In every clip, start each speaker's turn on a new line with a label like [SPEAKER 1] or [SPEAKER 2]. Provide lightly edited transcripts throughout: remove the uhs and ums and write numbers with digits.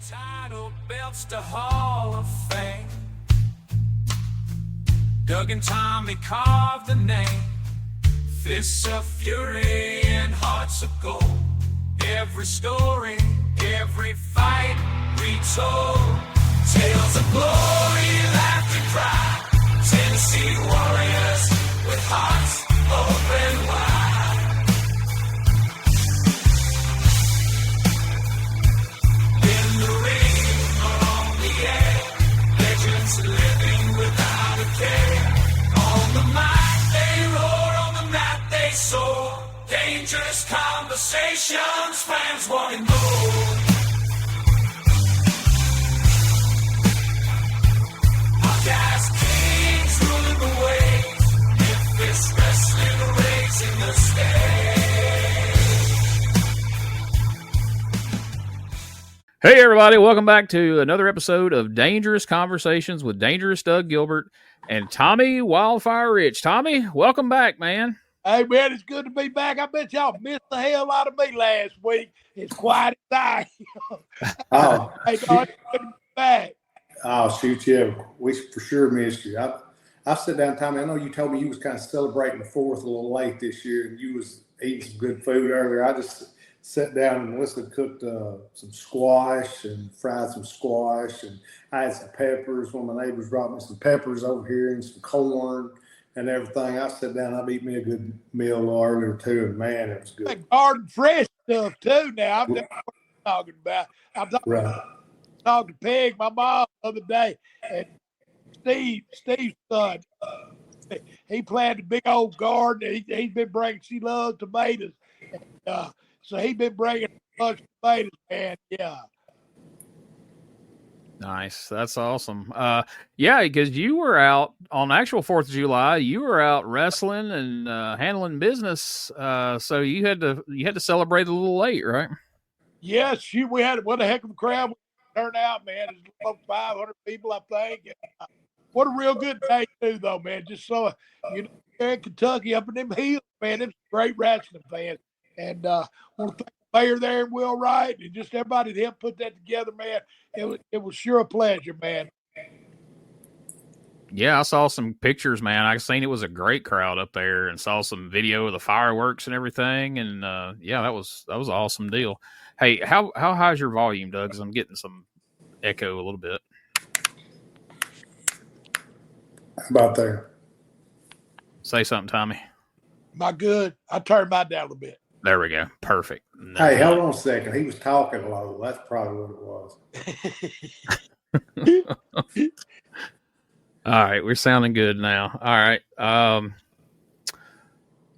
[SPEAKER 1] Title belts to Hall of Fame. Doug and Tommy carved the name. Fists of fury and hearts of gold. Every story, every fight retold. Tales of glory, laughter, pride. Tennessee warriors with hearts open wide. In the ring or on the air, legends living without a care. On the mic they roar, on the mat they soar. Dangerous conversations, fans wanting more. Podcast kings ruling the waves. Memphis wrestling raising the stage.
[SPEAKER 2] Hey everybody, welcome back to another episode of Dangerous Conversations with Dangerous Doug Gilbert and Tommy Wildfire Rich. Tommy, welcome back, man.
[SPEAKER 3] Hey, man, it's good to be back. I bet y'all missed the hell out of me last week. It's quiet as I.
[SPEAKER 4] Oh,
[SPEAKER 3] Hey, dog, it's good to be back.
[SPEAKER 4] oh, shoot, yeah. We for sure missed you. I sit down, Tommy. I know you told me you was kind of celebrating the 4th a little late this year, and you was eating some good food earlier. I just sat down and Melissa cooked some squash and fried some squash, and I had some peppers. One of my neighbors brought me some peppers over here and some corn and everything. I sat down, I've eaten me a good meal a little earlier too, and man, it was good.
[SPEAKER 3] Like garden fresh stuff, too, now. I'm not talking about. I'm talking to Peg, my mom, the other day, and Steve's son. He planted a big old garden. He's been bringing, she loves tomatoes. And, so he's been bringing a bunch of tomatoes, man. Yeah.
[SPEAKER 2] Nice. That's awesome. Yeah, because you were out on actual 4th of July. You were out wrestling and handling business. So you had to celebrate a little late, right?
[SPEAKER 3] Yes, we had what a heck of a crowd turn out, man. It's about 500 people, I think. And, what a real good day too, though, man. Just so there in Kentucky, up in them hills, man. Them great wrestling fans, and want to thank the mayor there and Will Wright and just everybody that helped put that together, man. It was sure a pleasure, man.
[SPEAKER 2] Yeah, I saw some pictures, man. I seen it was a great crowd up there, and saw some video of the fireworks and everything. And yeah, that was an awesome deal. Hey, how high's your volume, Doug? 'Cause I'm getting some echo a little bit.
[SPEAKER 4] How about there?
[SPEAKER 2] Say something, Tommy.
[SPEAKER 3] Am I good? I turned mine down a little bit.
[SPEAKER 2] There we go. Perfect. No.
[SPEAKER 4] Hey, hold on a second. He was talking low. That's probably what it was.
[SPEAKER 2] All right, we're sounding good now. All right. All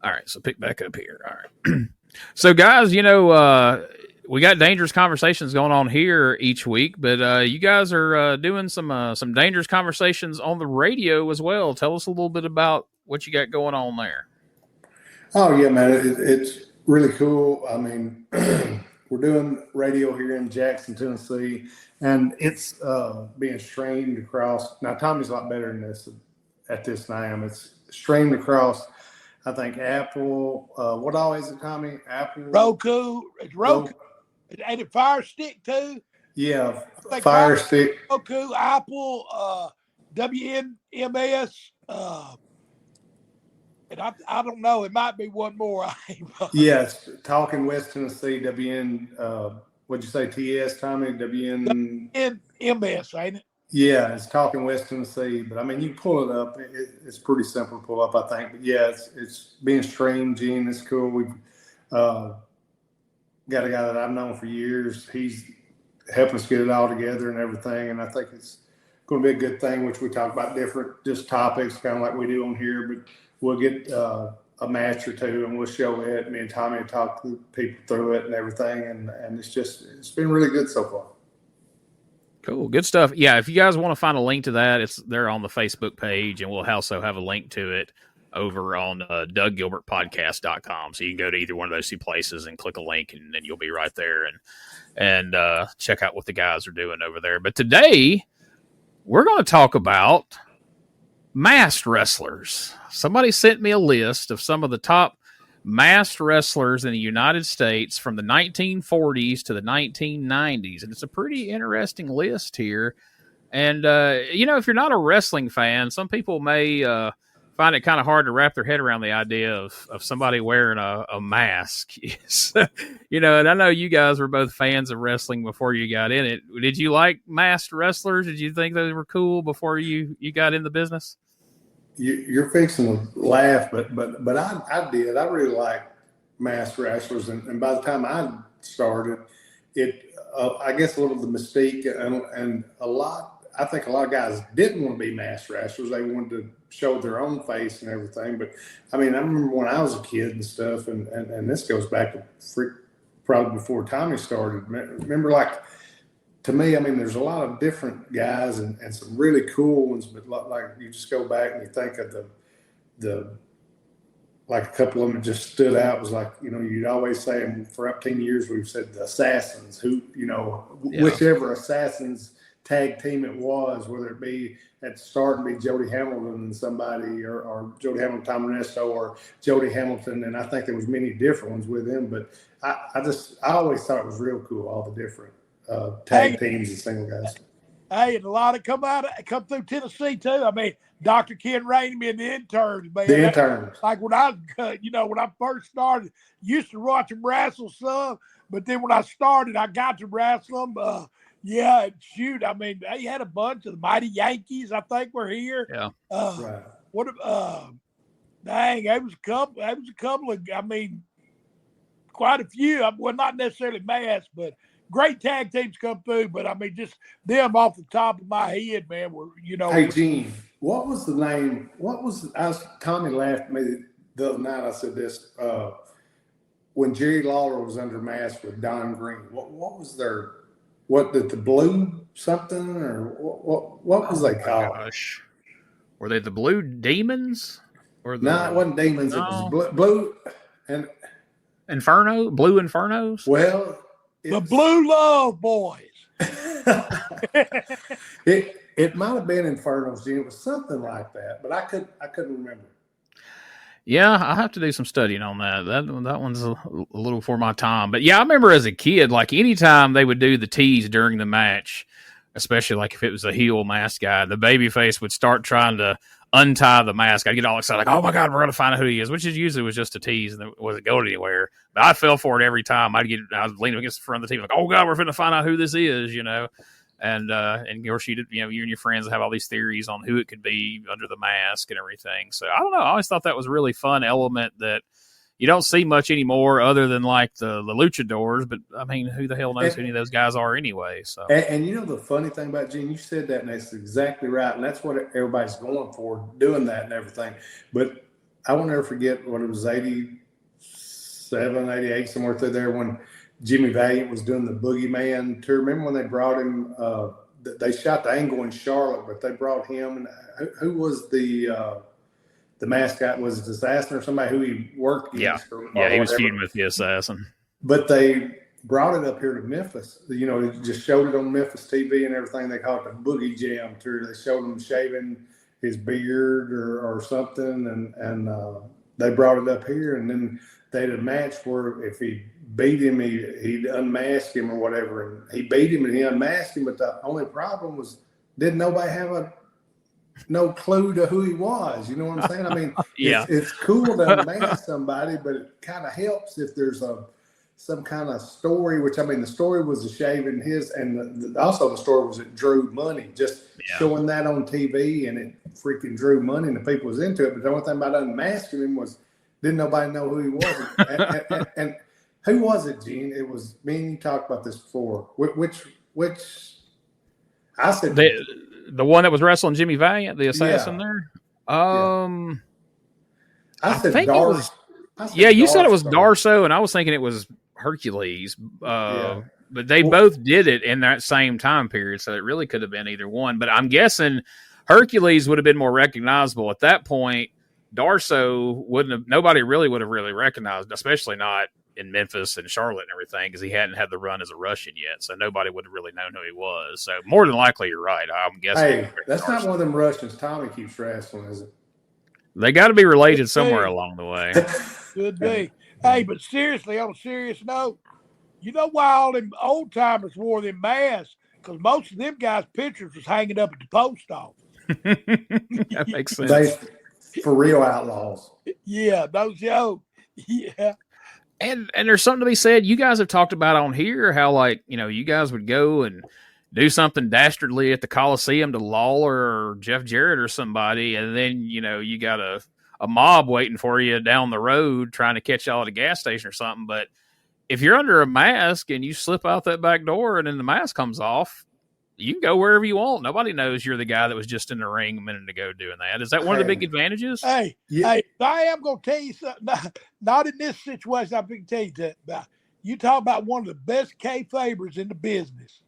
[SPEAKER 2] right, so pick back up here. All right. So, guys, we got dangerous conversations going on here each week, but you guys are doing some dangerous conversations on the radio as well. Tell us a little bit about what you got going on there.
[SPEAKER 4] Oh, yeah, man. It's really cool. I mean, we're doing radio here in Jackson, Tennessee, and it's being streamed across. Now, Tommy's a lot better than this at this now. It's streamed across, I think, Apple. What all is it, Tommy? Apple?
[SPEAKER 3] Roku. It's Roku. Ain't it Fire Stick, too?
[SPEAKER 4] Yeah,
[SPEAKER 3] Like
[SPEAKER 4] Fire Stick.
[SPEAKER 3] Roku, Apple, WNMS, and I don't know. It might be one more.
[SPEAKER 4] Yes, Talking West Tennessee, WN, what'd you say, TS, Tommy? WN?
[SPEAKER 3] WNMS, ain't it?
[SPEAKER 4] Yeah, it's Talking West Tennessee. But, I mean, you pull it up. It's pretty simple to pull up, I think. But, yeah, it's being streamed, Gene. It's cool. We've got a guy that I've known for years. He's helping us get it all together and everything. And I think it's going to be a good thing, which we talk about different just topics, kind of like we do on here. But we'll get a match or two and we'll show it. Me and Tommy will talk to people through it and everything. And it's been really good so far.
[SPEAKER 2] Cool. Good stuff. Yeah, if you guys want to find a link to that, it's there on the Facebook page, and we'll also have a link to it over on douggilbertpodcast.com. So you can go to either one of those two places and click a link, and then you'll be right there and check out what the guys are doing over there. But today, we're going to talk about masked wrestlers. Somebody sent me a list of some of the top masked wrestlers in the United States from the 1940s to the 1990s. And it's a pretty interesting list here. And, if you're not a wrestling fan, some people may find it kind of hard to wrap their head around the idea of somebody wearing a mask. And I know you guys were both fans of wrestling before you got in it. Did you like masked wrestlers? Did you think those were cool before you got in the business?
[SPEAKER 4] You're fixing to laugh, but I did. I really liked masked wrestlers, and by the time I started, I guess a little of the mystique and I think a lot of guys didn't want to be masked wrestlers. They wanted to show their own face and everything. But I remember when I was a kid and stuff, and this goes back to probably before Tommy started. Remember, to me, there's a lot of different guys and some really cool ones, but like you just go back and you think of the like a couple of them that just stood out. It was like, you'd always say, and for up 10 years, we've said the Assassins, who, whichever Assassins tag team it was, whether it be at the start and be Jody Hamilton and somebody, or Jody Hamilton, Tom Ernesto, or Jody Hamilton, and I think there was many different ones with him, but I always thought it was real cool, all the different tag teams and single guys.
[SPEAKER 3] Hey, and a lot of come through Tennessee too. Dr. Ken Rainey and the Interns, man.
[SPEAKER 4] The Interns.
[SPEAKER 3] Like when I first started, used to watch them wrestle some, but then when I started, I got to wrestle them. Yeah, and shoot, they had a bunch of the Mighty Yankees, I think, were here.
[SPEAKER 2] Yeah.
[SPEAKER 3] Right. Dang, it was a couple of, quite a few. Well, not necessarily masked, but great tag teams come through. But just them off the top of my head, man, were,
[SPEAKER 4] Hey, Gene, what was the name? Tommy laughed at me the other night. I said this, when Jerry Lawler was under mask with Don Green, what was their, what did the Blue something, or what was they called?
[SPEAKER 2] Gosh. Were they the Blue Demons?
[SPEAKER 4] No, it wasn't Demons. No. It was Blue and
[SPEAKER 2] Blue Infernos.
[SPEAKER 4] Well,
[SPEAKER 3] the Blue Love Boys.
[SPEAKER 4] It might have been Infernos, Gene. It was something like that, but I couldn't remember.
[SPEAKER 2] Yeah, I have to do some studying on that. That one's a little for my time. But yeah, I remember as a kid, like anytime they would do the tease during the match, especially like if it was a heel mask guy, the babyface would start trying to untie the mask. I'd get all excited, like, oh my God, we're going to find out who he is, which is usually was just a tease and it wasn't going anywhere. But I fell for it every time. I was leaning against the front of the TV, like, oh God, we're going to find out who this is, And of course, you and your friends have all these theories on who it could be under the mask and everything. So I don't know. I always thought that was a really fun element that you don't see much anymore, other than like the luchadors. But who the hell knows who any of those guys are anyway? So
[SPEAKER 4] and the funny thing about Gene, you said that, and that's exactly right, and that's what everybody's going for, doing that and everything. But I won't ever forget when it was 87, 88, somewhere through there, when Jimmy Valiant was doing the Boogeyman tour. Remember when they brought him? They shot the angle in Charlotte, but they brought him. And who was the mascot? Was it the Assassin or somebody who he worked against?
[SPEAKER 2] Yeah, he was feuding with the Assassin.
[SPEAKER 4] But they brought it up here to Memphis. They just showed it on Memphis TV and everything. They called it the Boogie Jam tour. They showed him shaving his beard or something, and they brought it up here. And then they had a match where if he beat him, he'd unmask him or whatever. And he beat him and he unmasked him. But the only problem was, didn't nobody have no clue to who he was? You know what I'm saying?
[SPEAKER 2] Yeah.
[SPEAKER 4] It's cool to unmask somebody, but it kind of helps if there's some kind of story, which the story was the shaving his, and also the story was it drew money. Just showing that on TV, and it freaking drew money, and the people was into it. But the only thing about unmasking him was didn't nobody know who he was. and who was it, Gene? It was me and you talked about this before. Which I said
[SPEAKER 2] the one that was wrestling Jimmy Valiant, the assassin there.
[SPEAKER 4] I said
[SPEAKER 2] Darce. You said it was Darso, and I was thinking it was Hercules. But they both did it in that same time period, so it really could have been either one. But I'm guessing Hercules would have been more recognizable at that point. Darso nobody really would have recognized, especially not in Memphis and Charlotte and everything, because he hadn't had the run as a Russian yet, so nobody would have really known who he was. So more than likely, you're right. I'm guessing.
[SPEAKER 4] Hey, that's not one of them Russians Tommy keeps wrestling, is it?
[SPEAKER 2] They got to be related somewhere along the way.
[SPEAKER 3] Could be. Hey, but seriously, on a serious note, you know why all them old timers wore them masks? Because most of them guys' pictures was hanging up at the post office.
[SPEAKER 2] That makes sense.
[SPEAKER 4] They for real outlaws.
[SPEAKER 3] Yeah, those yo. Yeah.
[SPEAKER 2] And there's something to be said. You guys have talked about on here how, like, you know, you guys would go and do something dastardly at the Coliseum to Lawler or Jeff Jarrett or somebody, and then, you know, you got a mob waiting for you down the road trying to catch y'all at a gas station or something. But if you're under a mask and you slip out that back door and then the mask comes off, you can go wherever you want. Nobody knows you're the guy that was just in the ring a minute ago doing that. Is that one of the big advantages?
[SPEAKER 3] Hey, I am going to tell you something. Not in this situation. I'm going to tell you that about. You talk about one of the best kayfabers in the business.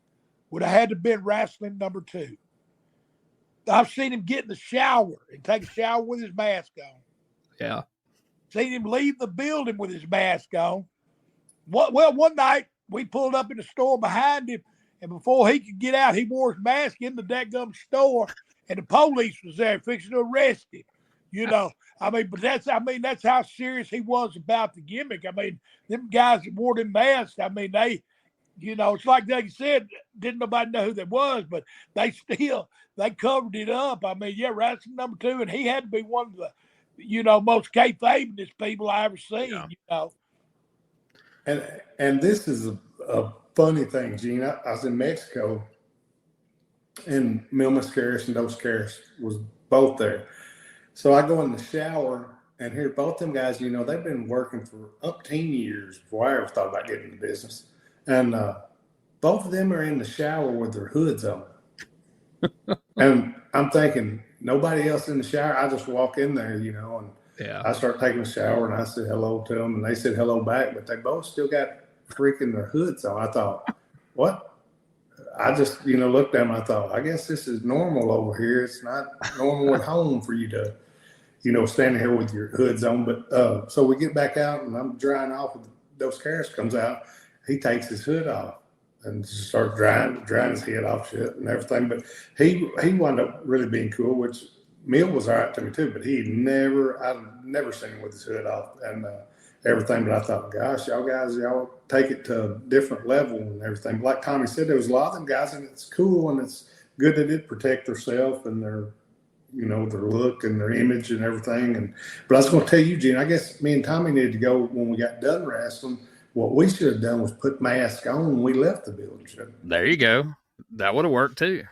[SPEAKER 3] Would have had to have been wrestling number 2. I've seen him get in the shower and take a shower with his mask on.
[SPEAKER 2] Yeah.
[SPEAKER 3] Seen him leave the building with his mask on. Well, one night we pulled up in the store behind him, and before he could get out, he wore his mask in the dadgum store, and the police was there fixing to arrest him. You know, but that's how serious he was about the gimmick. I mean, them guys that wore them masks, they, you know, it's like they said, didn't nobody know who they was, but they covered it up. I mean, yeah, wrestling number 2, and he had to be one of the, you know, most kayfabest people I ever seen. Yeah. You know,
[SPEAKER 4] and this is a funny thing, Gene. I was in Mexico, and Mil Mascaras and Dos Caras was both there. So I go in the shower and hear both them guys, you know, they've been working for up 10 years before I ever thought about getting in the business. And both of them are in the shower with their hoods on. And I'm thinking, nobody else in the shower. I just walk in there, you know, and I start taking a shower, and I said hello to them, and they said hello back, but they both still got freaking their hoods on. I thought, what? I just, you know, looked at them. I thought, I guess this is normal over here. It's not normal at home for you to, you know, standing here with your hoods on. But so we get back out, and I'm drying off. Dos Caras comes out. He takes his hood off and just starts drying his head off shit and everything. But he wound up really being cool, which Mill was all right to me too. But I've never seen him with his hood off and everything. But I thought, gosh, y'all take it to a different level and everything. But like Tommy said, there was a lot of them guys, and it's cool and it's good they did protect themselves and their, you know, their look and their image and everything. But I was going to tell you, Gene, I guess me and Tommy needed to go when we got done wrestling. What we should have done was put masks on when we left the building.
[SPEAKER 2] There you go. That would have worked too.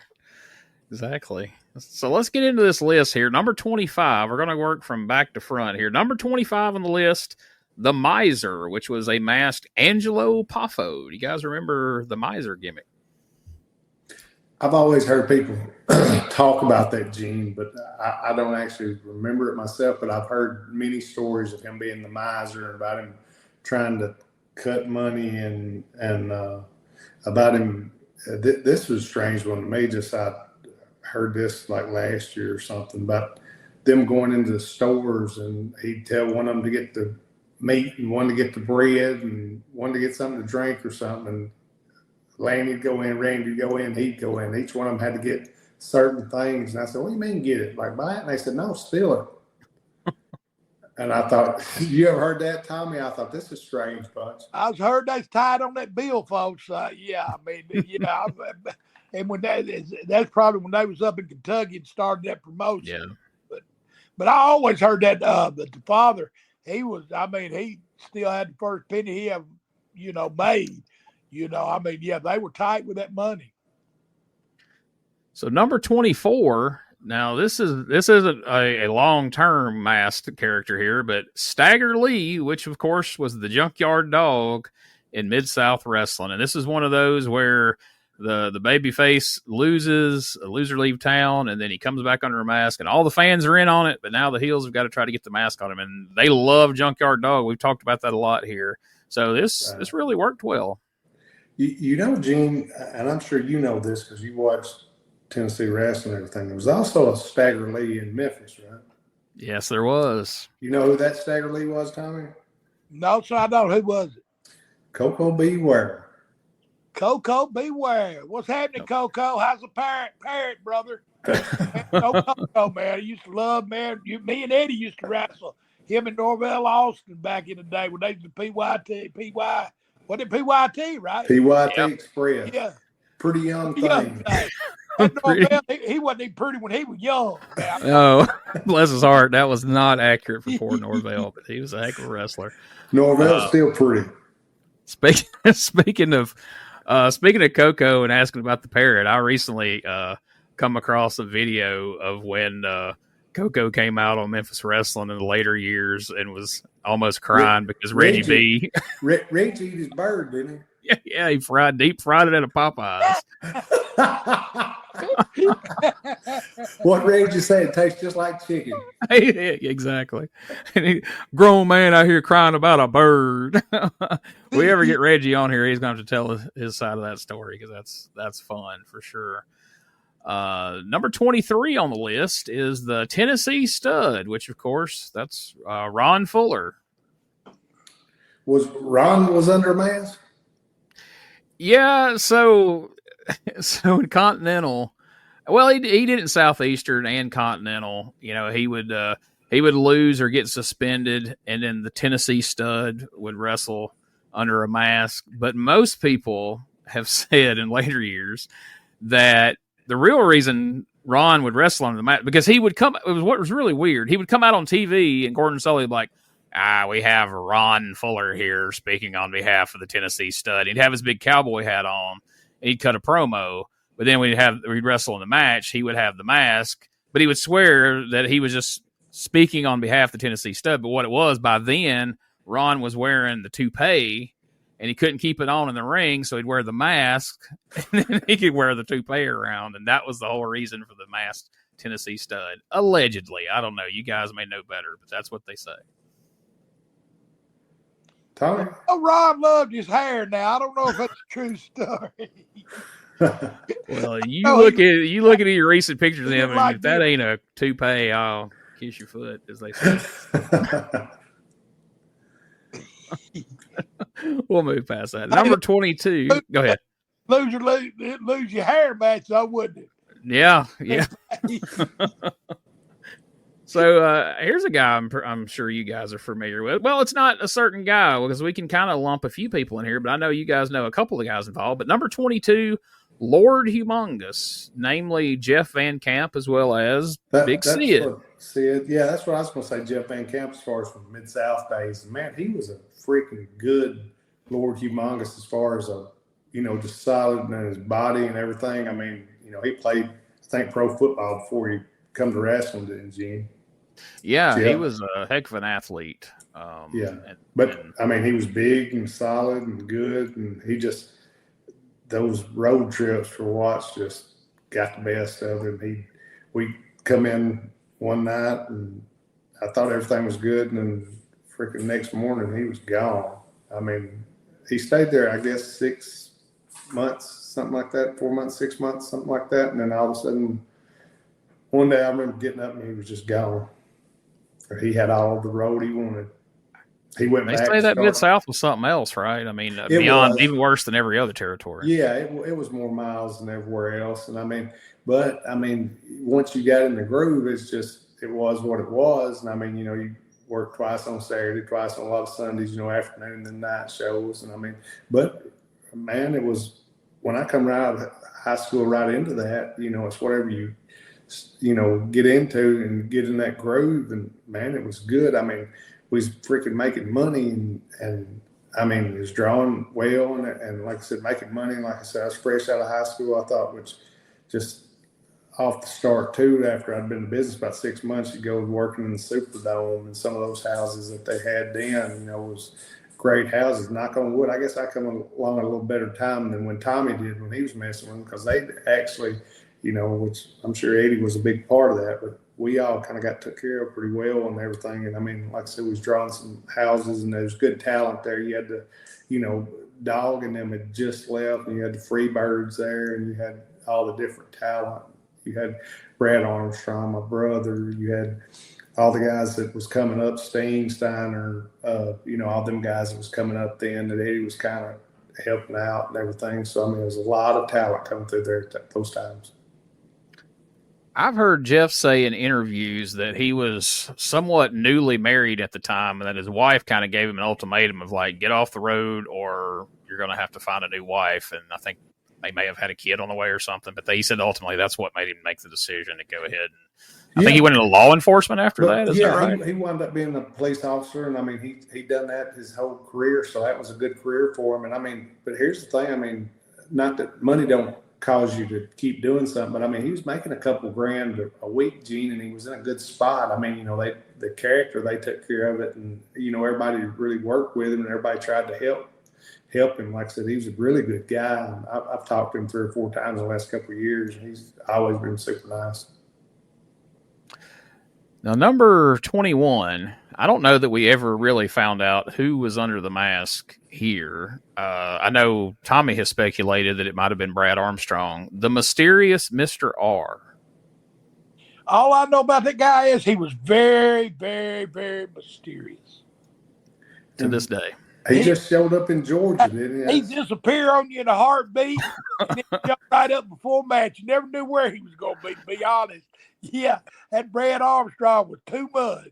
[SPEAKER 2] Exactly. So let's get into this list here. Number 25. We're going to work from back to front here. Number 25 on the list, the Miser, which was a masked Angelo Poffo. Do you guys remember the Miser gimmick?
[SPEAKER 4] I've always heard people talk about that, Gene, but I don't actually remember it myself. But I've heard many stories of him being the Miser and about him trying to cut money and about him. This was a strange one to me. I heard this like last year or something about them going into the stores, and he'd tell one of them to get the meat and one to get the bread and one to get something to drink or something. And Lanny'd go in, Randy'd go in, he'd go in. Each one of them had to get certain things. And I said, what do you mean get it? Like buy it? And they said, no, steal it. And I thought, you ever heard that, Tommy? I thought, this is strange, bunch.
[SPEAKER 3] I've heard that's tied on that bill, folks. Yeah, I mean, you know, and when that's probably when they was up in Kentucky and started that promotion. Yeah. But I always heard that the father, he still had the first penny he ever, you know, made. You know, I mean, yeah, they were tight with that money.
[SPEAKER 2] So number 24. Now, this isn't a long-term masked character here, but Stagger Lee, which, of course, was the Junkyard Dog in Mid-South Wrestling. And this is one of those where the babyface loses, a loser leave town, and then he comes back under a mask, and all the fans are in on it, but now the heels have got to try to get the mask on him. And they love Junkyard Dog. We've talked about that a lot here. So this really worked well.
[SPEAKER 4] You know, Gene, and I'm sure you know this because you watched Tennessee wrestling and everything. There was also a Stagger Lee in Memphis, right?
[SPEAKER 2] Yes, there was.
[SPEAKER 4] You know who that Stagger Lee was, Tommy?
[SPEAKER 3] No, sir, I don't. Who was it?
[SPEAKER 4] Coco Beware.
[SPEAKER 3] Coco Beware. What's happening, Coco? How's the parrot, brother? Coco, man. I used to love, man. Me and Eddie used to wrestle him and Norvell Austin back in the day when they was the what did PYT, right?
[SPEAKER 4] PYT
[SPEAKER 2] Yep.
[SPEAKER 4] Express.
[SPEAKER 3] Yeah.
[SPEAKER 4] Pretty young
[SPEAKER 3] Young
[SPEAKER 4] thing.
[SPEAKER 3] thing. That Norvell, he wasn't even pretty when he was young. Man.
[SPEAKER 2] Oh, bless his heart. That was not accurate for poor Norvell, but he was a heck of a wrestler.
[SPEAKER 4] Norvell's still pretty.
[SPEAKER 2] Speaking of Coco and asking about the parrot, I recently come across a video of when Coco came out on Memphis Wrestling in the later years and was almost crying because Reggie B.
[SPEAKER 4] Reggie eat his bird, didn't
[SPEAKER 2] Yeah, he deep fried it at a Popeyes.
[SPEAKER 4] he? What Reggie said, it tastes just like chicken.
[SPEAKER 2] Exactly. Grown man out here crying about a bird. We ever get Reggie on here, he's going to have to tell his side of that story because that's fun for sure. Number 23 on the list is the Tennessee Stud, which of course that's Ron Fuller.
[SPEAKER 4] Was Ron under a mask?
[SPEAKER 2] Yeah, so in Continental, well, he did it in Southeastern and Continental. You know, he would lose or get suspended, and then the Tennessee Stud would wrestle under a mask. But most people have said in later years that the real reason Ron would wrestle under the mask because he would come. It was what was really weird. He would come out on TV, and Gordon Sully would be like, we have Ron Fuller here speaking on behalf of the Tennessee Stud. He'd have his big cowboy hat on. And he'd cut a promo, but then we'd wrestle in the match. He would have the mask, but he would swear that he was just speaking on behalf of the Tennessee Stud. But what it was, by then, Ron was wearing the toupee, and he couldn't keep it on in the ring, so he'd wear the mask, and then he could wear the toupee around, and that was the whole reason for the masked Tennessee Stud. Allegedly. I don't know. You guys may know better, but that's what they say.
[SPEAKER 4] Tommy?
[SPEAKER 3] Oh, Ron loved his hair now. I don't know if that's a true story.
[SPEAKER 2] Well, you look at your recent pictures of him, and if that ain't a toupee, I'll kiss your foot, as they say. We'll move past that. Number 22. Go ahead.
[SPEAKER 3] Lose your hair match, though, wouldn't it?
[SPEAKER 2] Yeah. So here's a guy I'm sure you guys are familiar with. Well, it's not a certain guy because we can kind of lump a few people in here, but I know you guys know a couple of guys involved. But number 22, Lord Humongous, namely Jeff Van Camp as well as Big Sid.
[SPEAKER 4] Sid, yeah, that's what I was going to say. Jeff Van Camp, as far as from Mid-South days, man, he was a freaking good Lord Humongous as far as just solid in his body and everything. I mean, he played, I think, pro football before he come to wrestling, didn't Gene?
[SPEAKER 2] Yeah, he was a heck of an athlete.
[SPEAKER 4] I mean, he was big and solid and good, and those road trips for Watts just got the best of him. We come in one night, and I thought everything was good, and then freaking next morning he was gone. I mean, he stayed there, I guess, 6 months, something like that, 4 months, 6 months, something like that, and then all of a sudden, one day I remember getting up and he was just gone. He had all the road he wanted. He went back. They
[SPEAKER 2] say that Mid-South was something else, right? I mean, beyond, even worse than every other territory.
[SPEAKER 4] Yeah, it was more miles than everywhere else. And once you got in the groove, it was what it was. And I mean, you work twice on Saturday, twice on a lot of Sundays, afternoon and night shows. And it was when I come right out of high school right into that, it's whatever you get into and get in that groove, and man, it was good. I mean, we was freaking making money, and I mean, it was drawing well, and like I said, making money. And like I said, I was fresh out of high school, I thought, which just off the start too, after I'd been in business about 6 months, you go working in the Superdome and some of those houses that they had then, was great houses. Knock on wood, I guess I come along at a little better time than when Tommy did when he was messing with them, because they actually, which I'm sure Eddie was a big part of that, but we all kind of got took care of pretty well and everything. And I mean, like I said, we was drawing some houses, and there's good talent there. You had the, Dog and them had just left, and you had the Freebirds there, and you had all the different talent. You had Brad Armstrong, my brother. You had all the guys that was coming up, Sting, Steiner, all them guys that was coming up then that Eddie was kind of helping out and everything. So, I mean, there was a lot of talent coming through there at those times.
[SPEAKER 2] I've heard Jeff say in interviews that he was somewhat newly married at the time, and that his wife kind of gave him an ultimatum of like, get off the road or you're going to have to find a new wife. And I think they may have had a kid on the way or something, but he said ultimately that's what made him make the decision to go ahead. And I think he went into law enforcement after that. Is that right?
[SPEAKER 4] He wound up being a police officer, and I mean, he done that his whole career, so that was a good career for him. And I mean, but here's the thing, I mean, not that money don't cause you to keep doing something, but I mean, he was making a couple grand a week, Gene, and he was in a good spot. I mean, you know, the character, they took care of it, and you know, everybody really worked with him, and everybody tried to help him. Like I said, he was a really good guy. I've talked to him 3 or 4 times in the last couple of years, and he's always been super nice.
[SPEAKER 2] Now, number 21, I don't know that we ever really found out who was under the mask here. I know Tommy has speculated that it might have been Brad Armstrong, the mysterious Mr. R.
[SPEAKER 3] All I know about that guy is he was very, very, very mysterious.
[SPEAKER 2] To this day.
[SPEAKER 4] He just showed up in Georgia, didn't he?
[SPEAKER 3] He disappeared on you in a heartbeat, and then jumped right up before match. You never knew where he was going to be honest. Yeah, that Brad Armstrong was too much.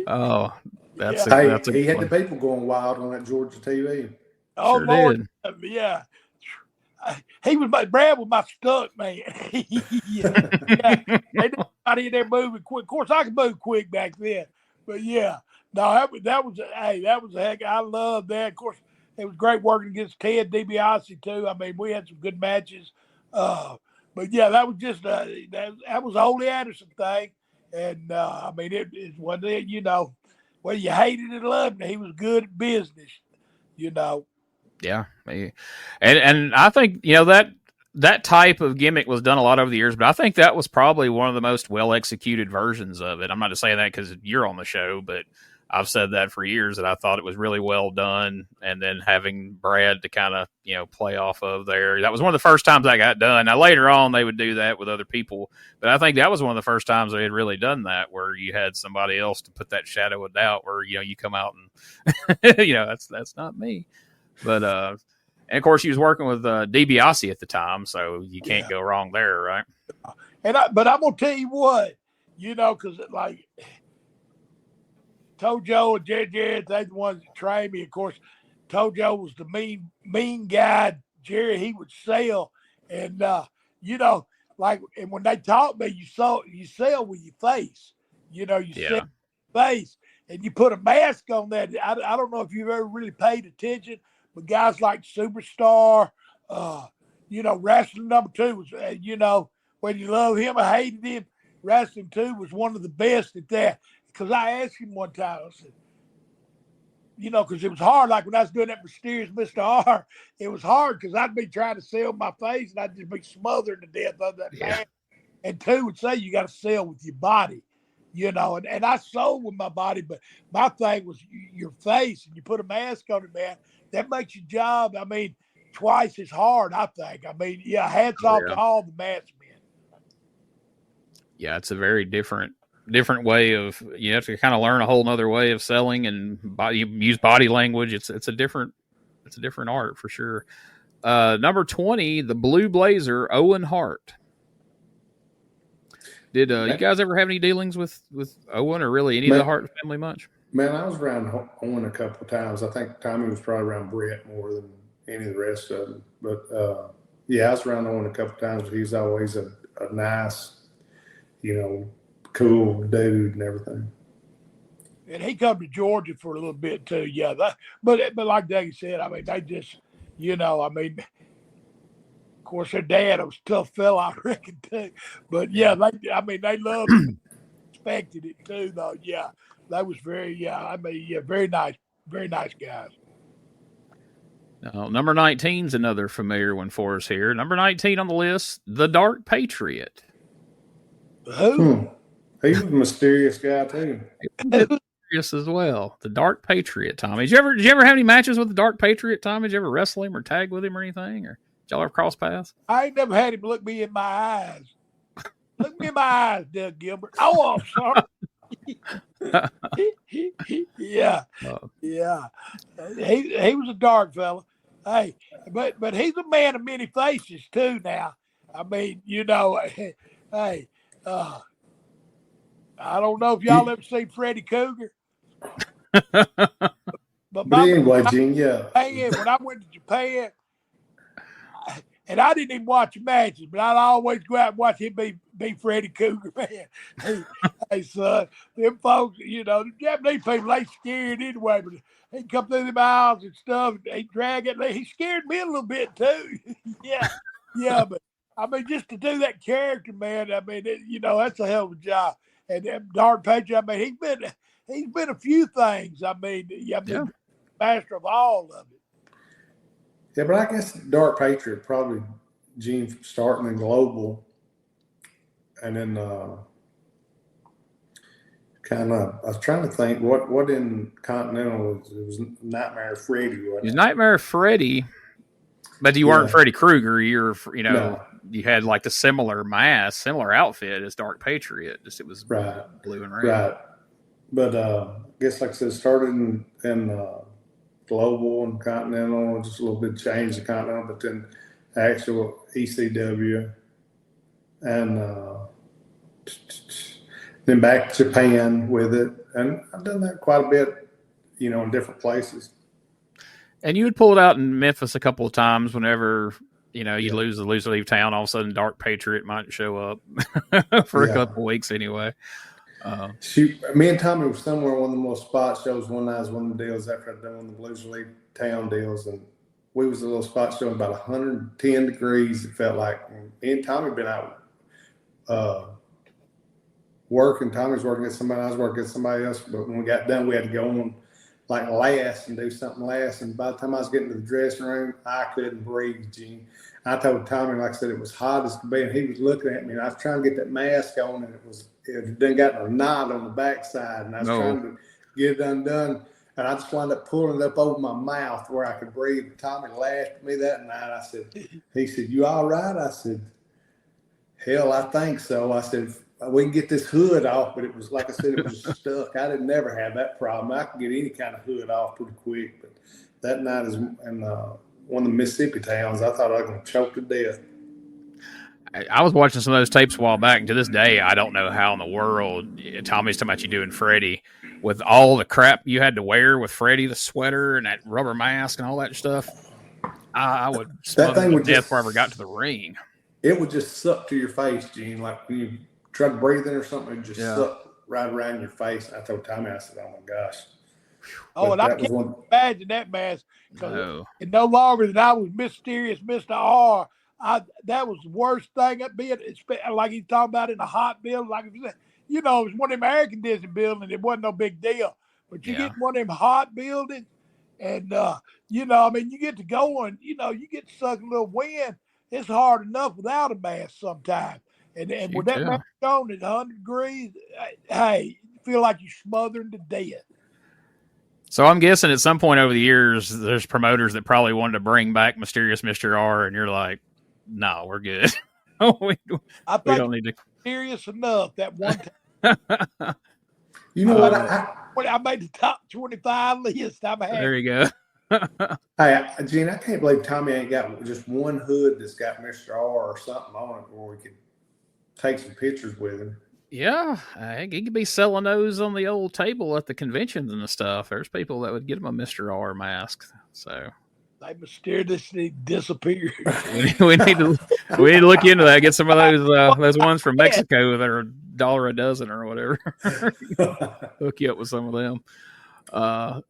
[SPEAKER 2] Oh, that's
[SPEAKER 4] he had the people going wild on that Georgia TV.
[SPEAKER 3] Oh,
[SPEAKER 2] Sure
[SPEAKER 3] Lord,
[SPEAKER 2] did.
[SPEAKER 3] yeah. Brad was my stunt man. Yeah. They didn't in there moving quick. Of course, I could move quick back then, but yeah, no, that was a heck. I love that. Of course, it was great working against Ted DiBiase too. I mean, we had some good matches. But yeah, that was just that was the Ole Anderson thing, and I mean it wasn't it, you know, whether you hated it or loved it, he was good at business, you know.
[SPEAKER 2] Yeah, and I think, you know, that type of gimmick was done a lot over the years, but I think that was probably one of the most well executed versions of it. I'm not just saying that because you're on the show, but I've said that for years, that I thought it was really well done. And then having Brad to kind of, you know, play off of there. That was one of the first times that got done. Now, later on, they would do that with other people. But I think that was one of the first times they had really done that, where you had somebody else to put that shadow of doubt where, you know, you come out and, you know, that's not me. But, and of course, he was working with DiBiase at the time, so you can't go wrong there, right?
[SPEAKER 3] But I'm going to tell you what, you know, because like, Tojo and Jared, they the ones that trained me. Of course, Tojo was the mean guy. Jerry, he would sell. And, you know, like, and when they taught me, you sell with your face. You know, you sell with your face. And you put a mask on that. I don't know if you've ever really paid attention, but guys like Superstar, you know, Wrestling number 2 was, you know, whether you love him or hated him, Wrestling 2 was one of the best at that. Because I asked him one time, I said, you know, because it was hard. Like when I was doing that mysterious Mr. R, it was hard because I'd be trying to sell my face and I'd just be smothered to death of that mask. And 2 would say you got to sell with your body, you know. And I sold with my body, but my thing was your face, and you put a mask on it, man. That makes your job, I mean, twice as hard, I think. I mean, yeah, hats off to all the mask men.
[SPEAKER 2] Yeah, it's a very different way of, you have to kind of learn a whole nother way of selling and use body language. It's a different art for sure. Number 20, the Blue Blazer, Owen Hart. Did you guys ever have any dealings with Owen or really any of the Hart family much?
[SPEAKER 4] Man, I was around Owen a couple of times. I think Tommy was probably around Brett more than any of the rest of them. But yeah, I was around Owen a couple of times. But he's always a nice, you know, cool dude and everything.
[SPEAKER 3] And he come to Georgia for a little bit too. Yeah, but like Dougie said, I mean, they just, you know, I mean, of course their dad was a tough fella, I reckon too. But yeah, they loved it, respected it too, though. Yeah, that was very very nice guys.
[SPEAKER 2] Now, number 19 is another familiar one for us here. Number 19 on the list, the Dark Patriot.
[SPEAKER 3] Who?
[SPEAKER 4] He was a mysterious guy too.
[SPEAKER 2] Mysterious as well. The Dark Patriot, Tommy. Did you ever have any matches with the Dark Patriot, Tommy? Did you ever wrestle him or tag with him or anything? Or did y'all ever cross paths?
[SPEAKER 3] I ain't never had him look me in my eyes. Look me in my eyes, Doug Gilbert. Oh, I'm sorry. Yeah. He was a dark fella. Hey, but he's a man of many faces too now. I mean, hey, I don't know if y'all ever seen Freddy Cougar, but
[SPEAKER 4] But anyway, Gene, yeah.
[SPEAKER 3] When I went to Japan, and I didn't even watch the matches, but I'd always go out and watch him be Freddy Cougar, man. Hey, son, them folks, the Japanese people, they scared anyway, but they come through the aisles and stuff, they drag it. He scared me a little bit too. yeah, but I mean, just to do that character, man, I mean, that's a hell of a job. And Dark Patriot, I mean, he's been a few things. I mean, master of all of it.
[SPEAKER 4] Yeah, but I guess Dark Patriot probably Gene starting in global, and then kind of. I was trying to think what in Continental was. It was Nightmare Freddy. Wasn't it?
[SPEAKER 2] He's Nightmare Freddy, but you weren't Freddy Krueger.
[SPEAKER 4] No.
[SPEAKER 2] You had like the similar mask, similar outfit as Dark Patriot. Just it was blue and red.
[SPEAKER 4] Right. But I guess like I said, started in global and Continental, just a little bit change the Continental, but then actual ECW, and then back to Japan with it, and I've done that quite a bit, in different places.
[SPEAKER 2] And you would pull it out in Memphis a couple of times whenever you leave town. All of a sudden, Dark Patriot might show up for a couple of weeks anyway.
[SPEAKER 4] Me and Tommy were somewhere on one of the most spot shows one night. Was one of the deals after I'd done one of the Blues League town deals, and we was a little spot show about 110 degrees. It felt like me and Tommy been out working. Tommy was working at somebody, I was working at somebody else. But when we got done, we had to go on like last and do something last. And by the time I was getting to the dressing room, I couldn't breathe, Gene. I told Tommy, like I said, it was hot as could be, and he was looking at me, and I was trying to get that mask on, and it done got a knot on the backside, and I was trying to get it undone, and I just wound up pulling it up over my mouth where I could breathe. Tommy laughed at me that night. He said, "You all right?" I said, "Hell, I think so." I said, "We can get this hood off," but it was, like I said, it was stuck. I didn't never have that problem. I could get any kind of hood off pretty quick, but that night is in one of the Mississippi towns, I thought I was going to choke to death.
[SPEAKER 2] I was watching some of those tapes a while back, and to this day, I don't know how in the world Tommy's talking about you doing Freddy with all the crap you had to wear with Freddy, the sweater and that rubber mask and all that stuff. I would smother to death wherever I got to the ring.
[SPEAKER 4] It would just suck to your face, Gene. Like when you try to breathe in or something, it would just suck right around your face. I told Tommy, I said, "Oh my gosh."
[SPEAKER 3] Oh, and I can't imagine that mask. And no longer than I was mysterious Mr. R, that was the worst thing. Like he's talking about in a hot building. Like, it was one of them air conditioning buildings. It wasn't no big deal. But you get one of them hot buildings, and, you get to go and, you get to suck a little wind. It's hard enough without a mask sometimes. And with that mask on at 100 degrees, hey, you feel like you're smothering to death.
[SPEAKER 2] So I'm guessing at some point over the years, there's promoters that probably wanted to bring back Mysterious Mr. R, and you're like, "No, we're good. we don't need to."
[SPEAKER 3] Serious enough that one time.
[SPEAKER 4] You know what?
[SPEAKER 3] I made the top 25 list.
[SPEAKER 2] There you go.
[SPEAKER 4] Hey, Gene, I can't believe Tommy ain't got just one hood that's got Mr. R or something on it where we could take some pictures with him.
[SPEAKER 2] Yeah, he could be selling those on the old table at the conventions and stuff. There's people that would get him a Mr. R mask. So
[SPEAKER 3] they mysteriously disappeared.
[SPEAKER 2] we need to look into that. Get some of those ones from Mexico that are $1 a dozen or whatever. Hook you up with some of them.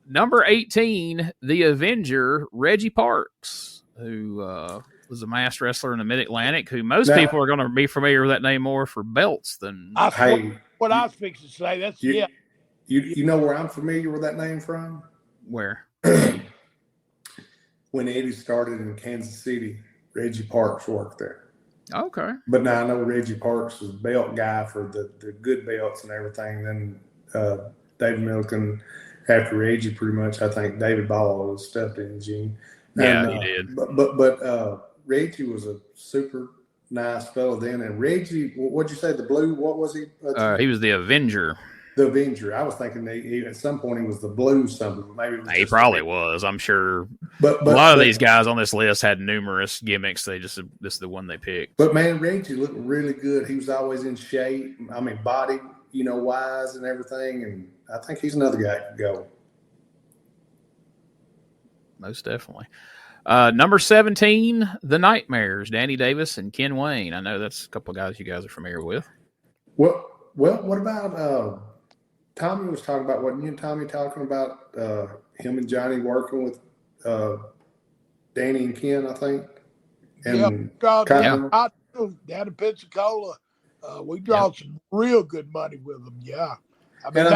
[SPEAKER 2] Number 18, the Avenger, Reggie Parks, who was a masked wrestler in the Mid-Atlantic, who most people are going to be familiar with that name more for belts than.
[SPEAKER 3] What I was fixing to say, that's
[SPEAKER 4] You know where I'm familiar with that name from?
[SPEAKER 2] Where?
[SPEAKER 4] When Eddie started in Kansas City, Reggie Parks worked there.
[SPEAKER 2] Okay.
[SPEAKER 4] But now I know Reggie Parks was belt guy for the good belts and everything. Then David Milliken, after Reggie, pretty much, I think David Ball stepped in, Gene.
[SPEAKER 2] Yeah, he did.
[SPEAKER 4] But Reggie was a super nice fellow then. And Reggie, what'd you say, the blue, what was he?
[SPEAKER 2] He was the Avenger.
[SPEAKER 4] the Avenger. I was thinking at some point he was the Blues something. Maybe it was
[SPEAKER 2] He probably was. I'm sure.
[SPEAKER 4] But
[SPEAKER 2] a lot of these guys on this list had numerous gimmicks. This is the one they picked.
[SPEAKER 4] But man, Reggie looked really good. He was always in shape. I mean, body, wise and everything. And I think he's another guy that could go.
[SPEAKER 2] Most definitely. Number 17, the Nightmares, Danny Davis and Ken Wayne. I know that's a couple of guys you guys are familiar with.
[SPEAKER 4] Well, what about Tommy was talking about, wasn't you and Tommy talking about him and Johnny working with Danny and Ken, I think? And
[SPEAKER 3] down in Pensacola, we draw some real good money with them. Yeah. At that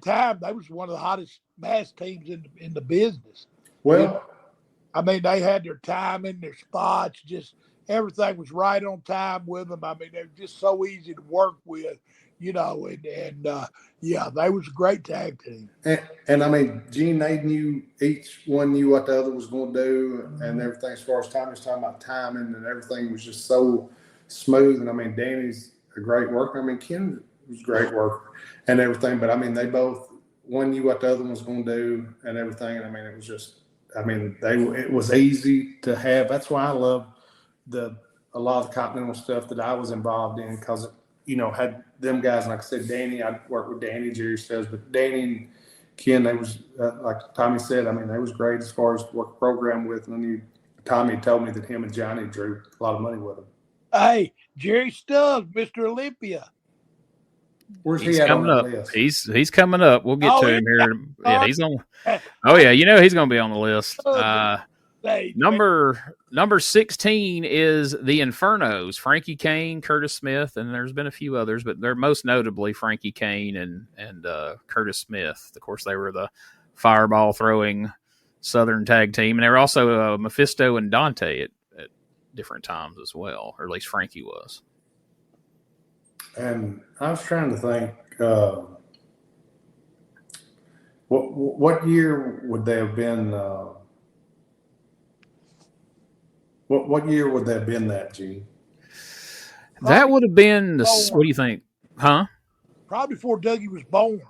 [SPEAKER 3] time, they was one of the hottest mass teams in the business.
[SPEAKER 4] Well,
[SPEAKER 3] they had their timing, their spots, just everything was right on time with them. They were just so easy to work with, they was a great tag team.
[SPEAKER 4] And Gene, they knew, each one knew what the other was going to do and everything. As far as Tommy was talking about timing and everything was just so smooth. And Danny's a great worker. Ken was a great worker and everything. But they both, one knew what the other one was going to do and everything. And it was just, it was easy to have. That's why I love a lot of the Continental stuff that I was involved in, because had them guys, like I said, Danny, I worked with Danny, Jerry says, but Danny and Ken, they was like Tommy said, they was great as far as work program with. And Tommy told me that him and Johnny drew a lot of money with him.
[SPEAKER 3] Hey, Jerry Stubbs, Mr. Olympia.
[SPEAKER 4] Where's he at
[SPEAKER 2] coming
[SPEAKER 4] on
[SPEAKER 2] up?
[SPEAKER 4] the list?
[SPEAKER 2] He's coming up. We'll get to him here. Yeah, he's on. Oh yeah, he's going to be on the list. Number 16 is the Infernos, Frankie Kane, Curtis Smith, and there's been a few others, but they're most notably Frankie Kane and Curtis Smith. Of course, they were the fireball throwing Southern tag team, and they were also Mephisto and Dante at different times as well, or at least Frankie was.
[SPEAKER 4] And I was trying to think, what year would they have been? What year would that have been, that, Gene?
[SPEAKER 2] That would have been what do you think? Huh?
[SPEAKER 3] Probably before Dougie was born.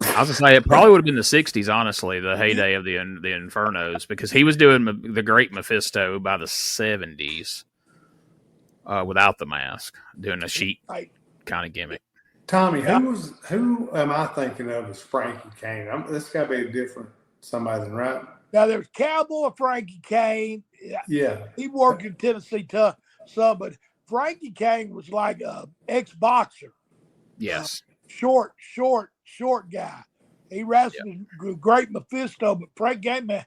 [SPEAKER 2] I was going to say it probably would have been the 60s, honestly, the heyday of the Infernos, because he was doing the Great Mephisto by the 70s without the mask, doing a sheet kind of gimmick.
[SPEAKER 4] Tommy, who am I thinking of as Frankie Kane? This got to be a different somebody, right?
[SPEAKER 3] Now, there's Cowboy Frankie Kane.
[SPEAKER 4] Yeah.
[SPEAKER 3] He worked in Tennessee some, but Frankie Kane was like a ex-boxer.
[SPEAKER 2] Yes.
[SPEAKER 3] Short guy. He wrestled Great Mephisto, but Frank Kane, man,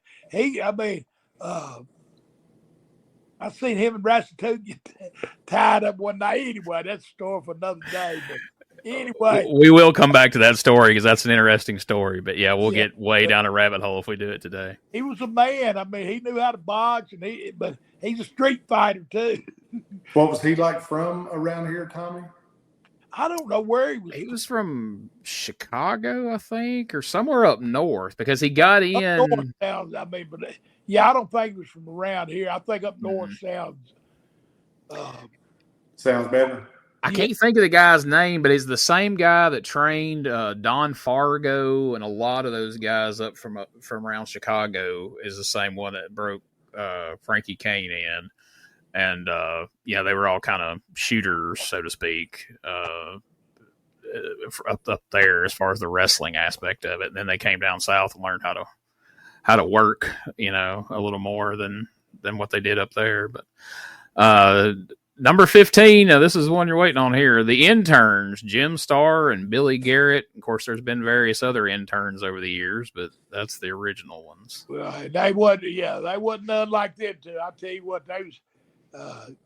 [SPEAKER 3] I've seen him and Rasputin get tied up one night. Anyway, that's a story for another day. But anyway,
[SPEAKER 2] we will come back to that story because that's an interesting story. But yeah, we'll get way down a rabbit hole if we do it today.
[SPEAKER 3] He was a man. He knew how to box, but he's a street fighter too.
[SPEAKER 4] What was he like from around here, Tommy?
[SPEAKER 3] I don't know where he was.
[SPEAKER 2] He was from Chicago, I think, or somewhere up north, because he got in.
[SPEAKER 3] Up north sounds, but yeah, I don't think he was from around here. I think up north sounds
[SPEAKER 4] better.
[SPEAKER 2] I can't think of the guy's name, but he's the same guy that trained Don Fargo and a lot of those guys up from around Chicago. Is the same one that broke Frankie Kane in. And, they were all kind of shooters, so to speak, up there as far as the wrestling aspect of it. And then they came down south and learned how to work, a little more than what they did up there. But number 15, now this is the one you're waiting on here, the Interns, Jim Starr and Billy Garrett. Of course, there's been various other interns over the years, but that's the original ones.
[SPEAKER 3] Well, they wasn't none like them too. I'll tell you what, they was.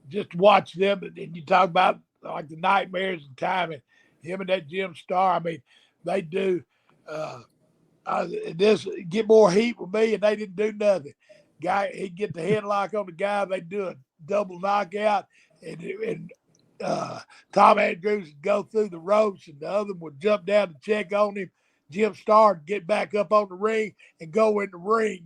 [SPEAKER 3] Just watch them, and you talk about like the Nightmares and timing. Him and that Jim Starr, they do. This get more heat with me, and they didn't do nothing. Guy, he'd get the headlock on the guy. They'd do a double knockout, and Tom Andrews would go through the ropes, and the other one would jump down to check on him. Jim Starr would get back up on the ring and go in the ring,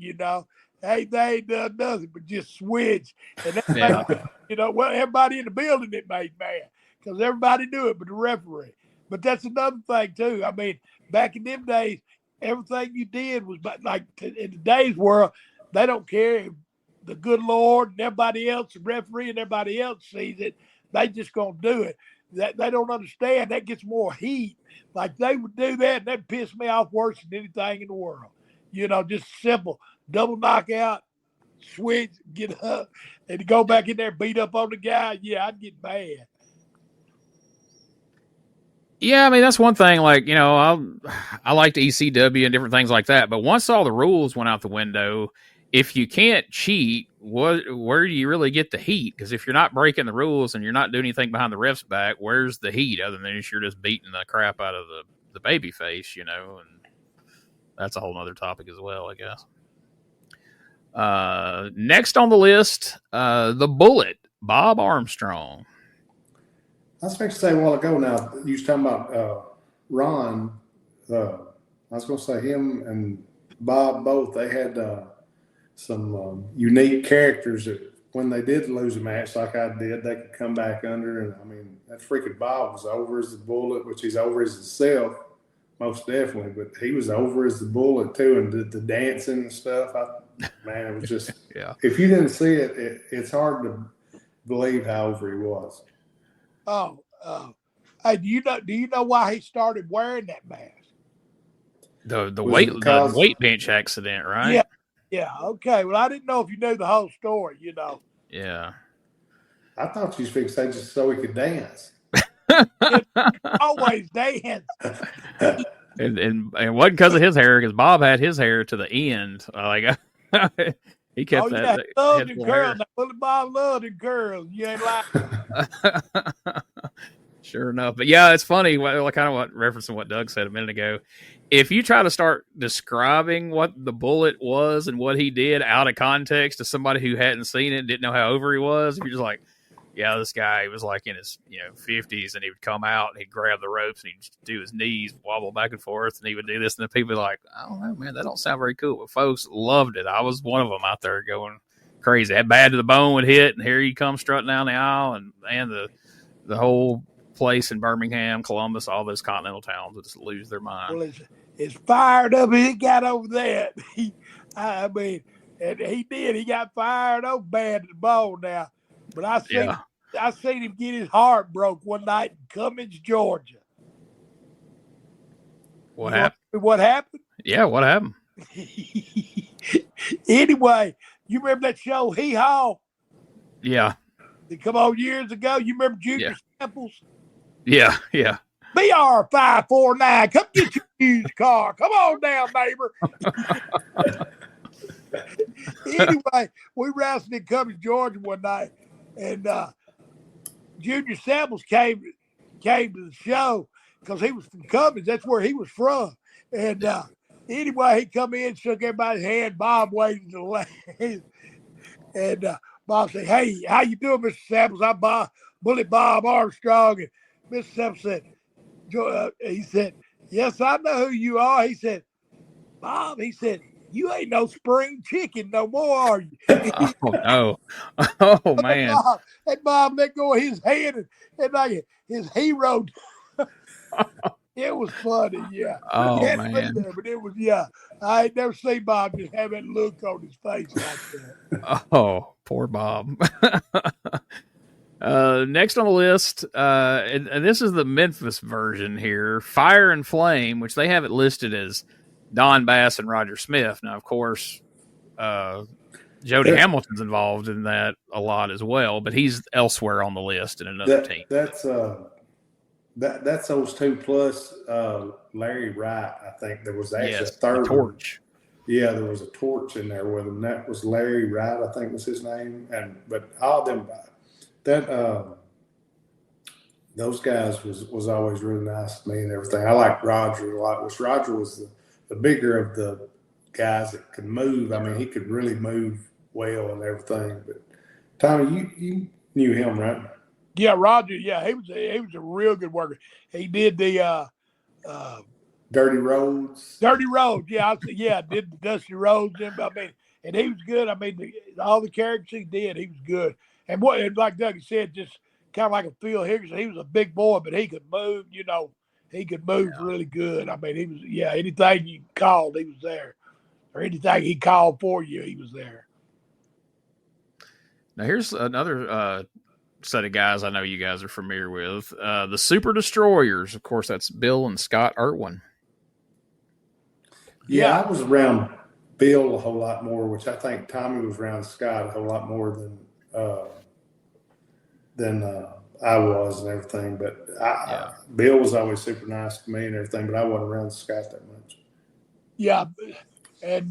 [SPEAKER 3] Hey, they ain't done nothing but just switch. And that everybody in the building, it made mad. because everybody knew it but the referee. But that's another thing, too. I mean, back in them days, everything you did was like in today's world, they don't care if the good Lord and everybody else, the referee and everybody else sees it. They just going to do it. That they don't understand. That gets more heat. Like they would do that, and that pissed me off worse than anything in the world. You know, just simple double knockout, switch, get up, and go back in there, beat up on the guy. Yeah, I'd get mad.
[SPEAKER 2] Yeah, I mean that's one thing. Like I liked ECW and different things like that. But once all the rules went out the window, if you can't cheat, where do you really get the heat? Because if you're not breaking the rules and you're not doing anything behind the ref's back, where's the heat other than if you're just beating the crap out of the baby face, And that's a whole other topic as well, I guess. Next on the list, the Bullet, Bob Armstrong.
[SPEAKER 4] I was supposed to say a while ago now, you was talking about Ron. I was going to say him and Bob both, they had some unique characters that when they did lose a match like I did, they could come back under. And, I mean, that freaking Bob was over as the Bullet, which he's over as himself, most definitely. But he was over as the Bullet, too, and did the dancing and stuff. Man, it was just
[SPEAKER 2] yeah.
[SPEAKER 4] If you didn't see it, it's hard to believe how over he was.
[SPEAKER 3] Hey, do you know why he started wearing that mask?
[SPEAKER 2] The weight bench accident, right?
[SPEAKER 3] Yeah. Okay. Well, I didn't know if you knew the whole story.
[SPEAKER 2] Yeah.
[SPEAKER 4] I thought you was fixed to say just so he could dance.
[SPEAKER 3] Always dance.
[SPEAKER 2] and it wasn't because of his hair, because Bob had his hair to the end. Like he kept that.
[SPEAKER 3] Loved and curls. Bob loved and curls. You ain't lying.
[SPEAKER 2] Sure enough. But yeah, it's funny. Kind of referencing what Doug said a minute ago. If you try to start describing what the Bullet was and what he did out of context to somebody who hadn't seen it, didn't know how over he was, if you're just like, yeah, this guy was like in his 50s, and he would come out and he'd grab the ropes and he'd do his knees, wobble back and forth, and he would do this, and the people were like, I don't know, man, that don't sound very cool. But folks loved it. I was one of them out there going crazy. That Bad to the Bone would hit, and here he comes strutting down the aisle, and the whole place in Birmingham, Columbus, all those continental towns would just lose their mind.
[SPEAKER 3] Well, it's fired up as he got over there. And he did. He got fired up bad to the bone now. But I seen him get his heart broke one night in Cummins, Georgia.
[SPEAKER 2] What happened?
[SPEAKER 3] What happened?
[SPEAKER 2] Yeah, what happened?
[SPEAKER 3] Anyway, you remember that show Hee Haw?
[SPEAKER 2] Yeah.
[SPEAKER 3] That come on years ago? You remember Junior Samples?
[SPEAKER 2] Yeah.
[SPEAKER 3] BR 549, come get your used car. Come on down, neighbor. Anyway, we wrestled in Cummins, Georgia one night, and Junior Samples came to the show because he was from Cummins. That's where he was from. And anyway, he come in, shook everybody's hand. Bob waved the left. And Bob said, hey, how you doing, Mr. Samples? I'm Bullet Bob Armstrong. And Mr. Samples said, he said, yes, I know who you are. He said, Bob, he said, you ain't no spring chicken no more, are you?
[SPEAKER 2] Oh, no. Oh, man.
[SPEAKER 3] And Bob let go of his hand and like his hero. It was funny, yeah.
[SPEAKER 2] Oh, man.
[SPEAKER 3] There, but it was, I ain't never seen Bob just have that look on his face like that.
[SPEAKER 2] Oh, poor Bob. Next on the list, and this is the Memphis version here, Fire and Flame, which they have it listed as Don Bass and Roger Smith. Now, of course, Jody Hamilton's involved in that a lot as well, but he's elsewhere on the list in another team.
[SPEAKER 4] That's those two plus Larry Wright. I think there was actually a third
[SPEAKER 2] Torch.
[SPEAKER 4] Yeah, there was a Torch in there with him. That was Larry Wright, I think was his name. But all them those guys was always really nice to me and everything. I liked Roger a lot. Roger was the bigger of the guys that could move. I mean, he could really move well and everything. But Tommy, you knew him, right?
[SPEAKER 3] Yeah, Roger. Yeah, he was a real good worker. He did the
[SPEAKER 4] Dirty Roads.
[SPEAKER 3] Dirty Roads. Yeah, did the Dusty Roads. And he was good. I mean, all the characters he did, he was good. And like Doug said, just kind of like a Phil Hickerson. He was a big boy, but he could move. He could move really good. I mean, he was anything you called, he was there, or anything he called for you, he was there.
[SPEAKER 2] Now here's another set of guys I know you guys are familiar with. The Super Destroyers, of course. That's Bill and Scott Irwin.
[SPEAKER 4] Yeah, I was around Bill a whole lot more, which I think Tommy was around Scott a whole lot more than I was and everything. But Bill was always super nice to me and everything, but I wasn't around Scott that much.
[SPEAKER 3] Yeah, and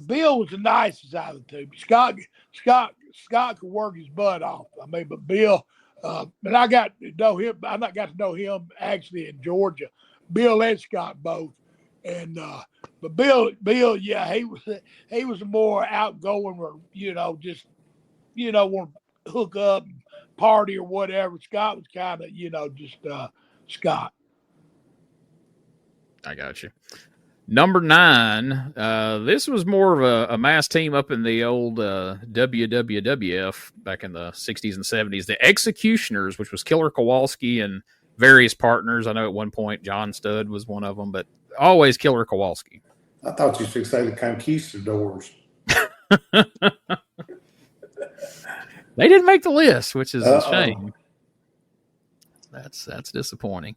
[SPEAKER 3] Bill was the nicest out of the two. Scott could work his butt off. I mean, but Bill, but I got to know him. I not got to know him actually in Georgia. Bill and Scott both, and but Bill, yeah, he was more outgoing, or just want to hook up, and party or whatever. Scott was kind of just Scott.
[SPEAKER 2] I got you. Number 9, this was more of a mass team up in the old WWF back in the 60s and 70s. The Executioners, which was Killer Kowalski and various partners. I know at one point John Studd was one of them, but always Killer Kowalski.
[SPEAKER 4] I thought you should say the Conquistadors.
[SPEAKER 2] They didn't make the list, which is a shame. That's disappointing.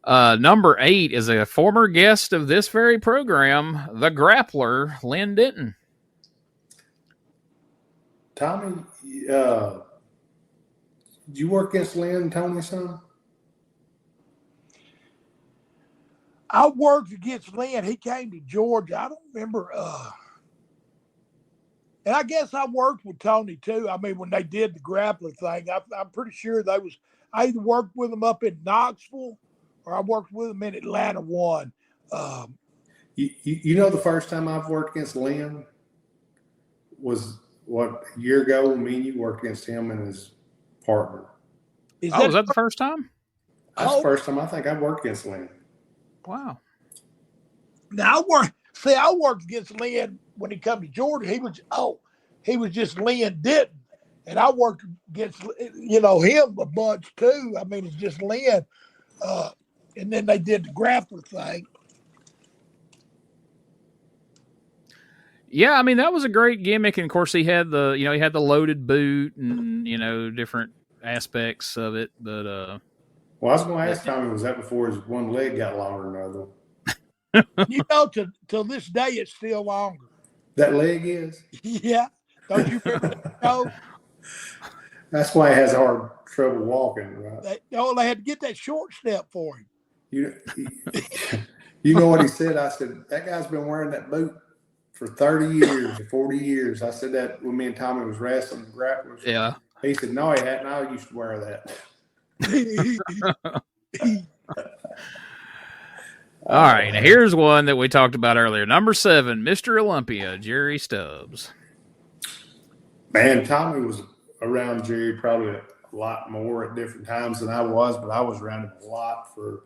[SPEAKER 2] Number 8 is a former guest of this very program, the Grappler, Lynn Denton.
[SPEAKER 4] Tommy, did you work against Lynn, Tony, son?
[SPEAKER 3] I worked against Lynn. He came to Georgia. I don't remember. And I guess I worked with Tony too. I mean, when they did the grappler thing, I'm pretty sure I either worked with them up in Knoxville or I worked with them in Atlanta one.
[SPEAKER 4] You know, the first time I've worked against Lynn was a year ago when me and you worked against him and his partner.
[SPEAKER 2] Was that the first time?
[SPEAKER 4] That's the first time I think I worked against Lynn.
[SPEAKER 2] Wow.
[SPEAKER 3] Now I worked against Lynn when he come to Georgia. He was just Lynn Denton. And I worked against him a bunch too. I mean, it's just Lynn. And then they did the grappler thing.
[SPEAKER 2] Yeah, I mean, that was a great gimmick. And of course he had the loaded boot and, different aspects of it. But
[SPEAKER 4] well, I was going to ask Tommy, was that before his one leg got longer than another?
[SPEAKER 3] Till this day, it's still longer.
[SPEAKER 4] That leg is?
[SPEAKER 3] Yeah. Don't you remember that?
[SPEAKER 4] That's why he has hard trouble walking, right?
[SPEAKER 3] They had to get that short step for him.
[SPEAKER 4] You know what he said? I said, that guy's been wearing that boot for 30 years or 40 years. I said that when me and Tommy was wrestling the grapplers.
[SPEAKER 2] Yeah.
[SPEAKER 4] He said, no, he hadn't. I used to wear that.
[SPEAKER 2] All right, now here's one that we talked about earlier. Number 7, Mr. Olympia, Jerry Stubbs.
[SPEAKER 4] Man, Tommy was around Jerry probably a lot more at different times than I was, but I was around him a lot for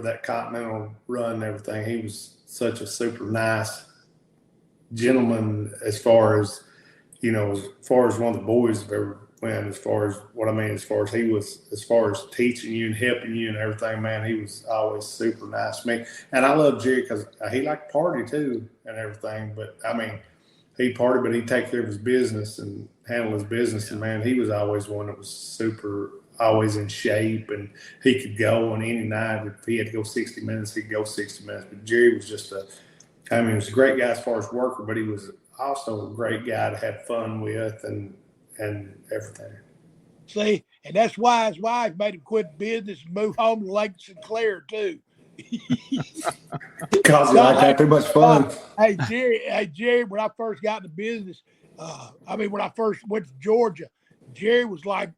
[SPEAKER 4] that Continental run and everything. He was such a super nice gentleman as far as one of the boys have ever went, as far as he was, as far as teaching you and helping you and everything, man, he was always super nice to me. And I love Jerry because he liked to party too and everything. But I mean, he partied, but he'd take care of his business and handle his business. And man, he was always one that was super, always in shape, and he could go on any night. If he had to go 60 minutes, he'd go 60 minutes. But Jerry was just he was a great guy as far as worker, but he was also a great guy to have fun with and everything.
[SPEAKER 3] See, and that's why his wife made him quit business and move home to Lake Sinclair too.
[SPEAKER 4] Because he liked to have too much fun.
[SPEAKER 3] Hey Jerry, when I first got into business, when I first went to Georgia, Jerry was like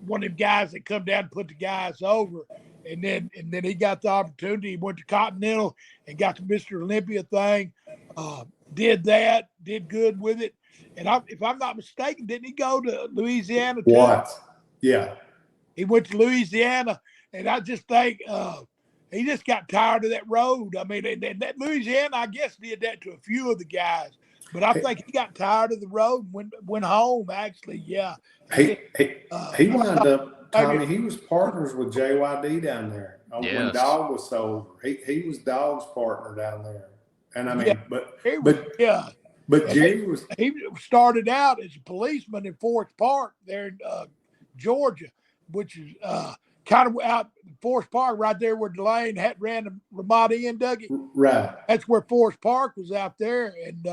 [SPEAKER 3] one of them guys that come down and put the guys over. And then he got the opportunity. He went to Continental and got the Mr. Olympia thing. Did good with it. And if I'm not mistaken, didn't he go to Louisiana too?
[SPEAKER 4] What? Yeah.
[SPEAKER 3] He went to Louisiana, and I just think he just got tired of that road. I mean, and that Louisiana, I guess, did that to a few of the guys. But I think he got tired of the road and went home, actually, yeah.
[SPEAKER 4] He wound up Tommy, he was partners with JYD down there. When
[SPEAKER 2] Yes.
[SPEAKER 4] Dog was sold, he was Dog's partner down there. And I mean,
[SPEAKER 3] Yeah,
[SPEAKER 4] but Jerry was.
[SPEAKER 3] He started out as a policeman in Forest Park there in Georgia, which is kind of out in Forest Park right there where Delane had ran the Ramada Inn, Dougie.
[SPEAKER 4] Right.
[SPEAKER 3] That's where Forest Park was out there. And,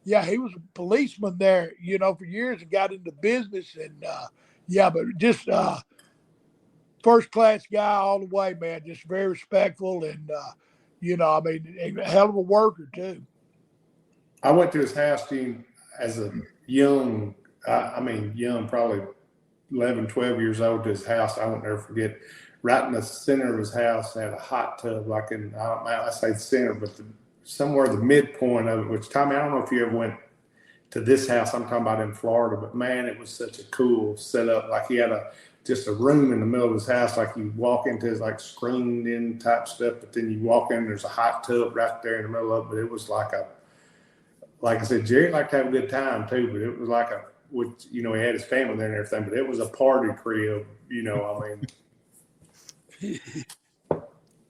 [SPEAKER 3] he was a policeman there, for years and got into business. And, but just first-class guy all the way, man. Just very respectful and, a hell of a worker, too.
[SPEAKER 4] I went to his house, Gene, as a young, probably 11, 12 years old to his house. I won't never forget. Right in the center of his house, had a hot tub, I say the center, but somewhere the midpoint of it, which, Tommy, I don't know if you ever went to this house. I'm talking about in Florida, but, man, it was such a cool setup. Like he had just a room in the middle of his house, like you walk into his screened in type stuff, but then you walk in, there's a hot tub right there in the middle of it. But it was like I said, Jerry liked to have a good time too, but it was he had his family there and everything, but it was a party crib,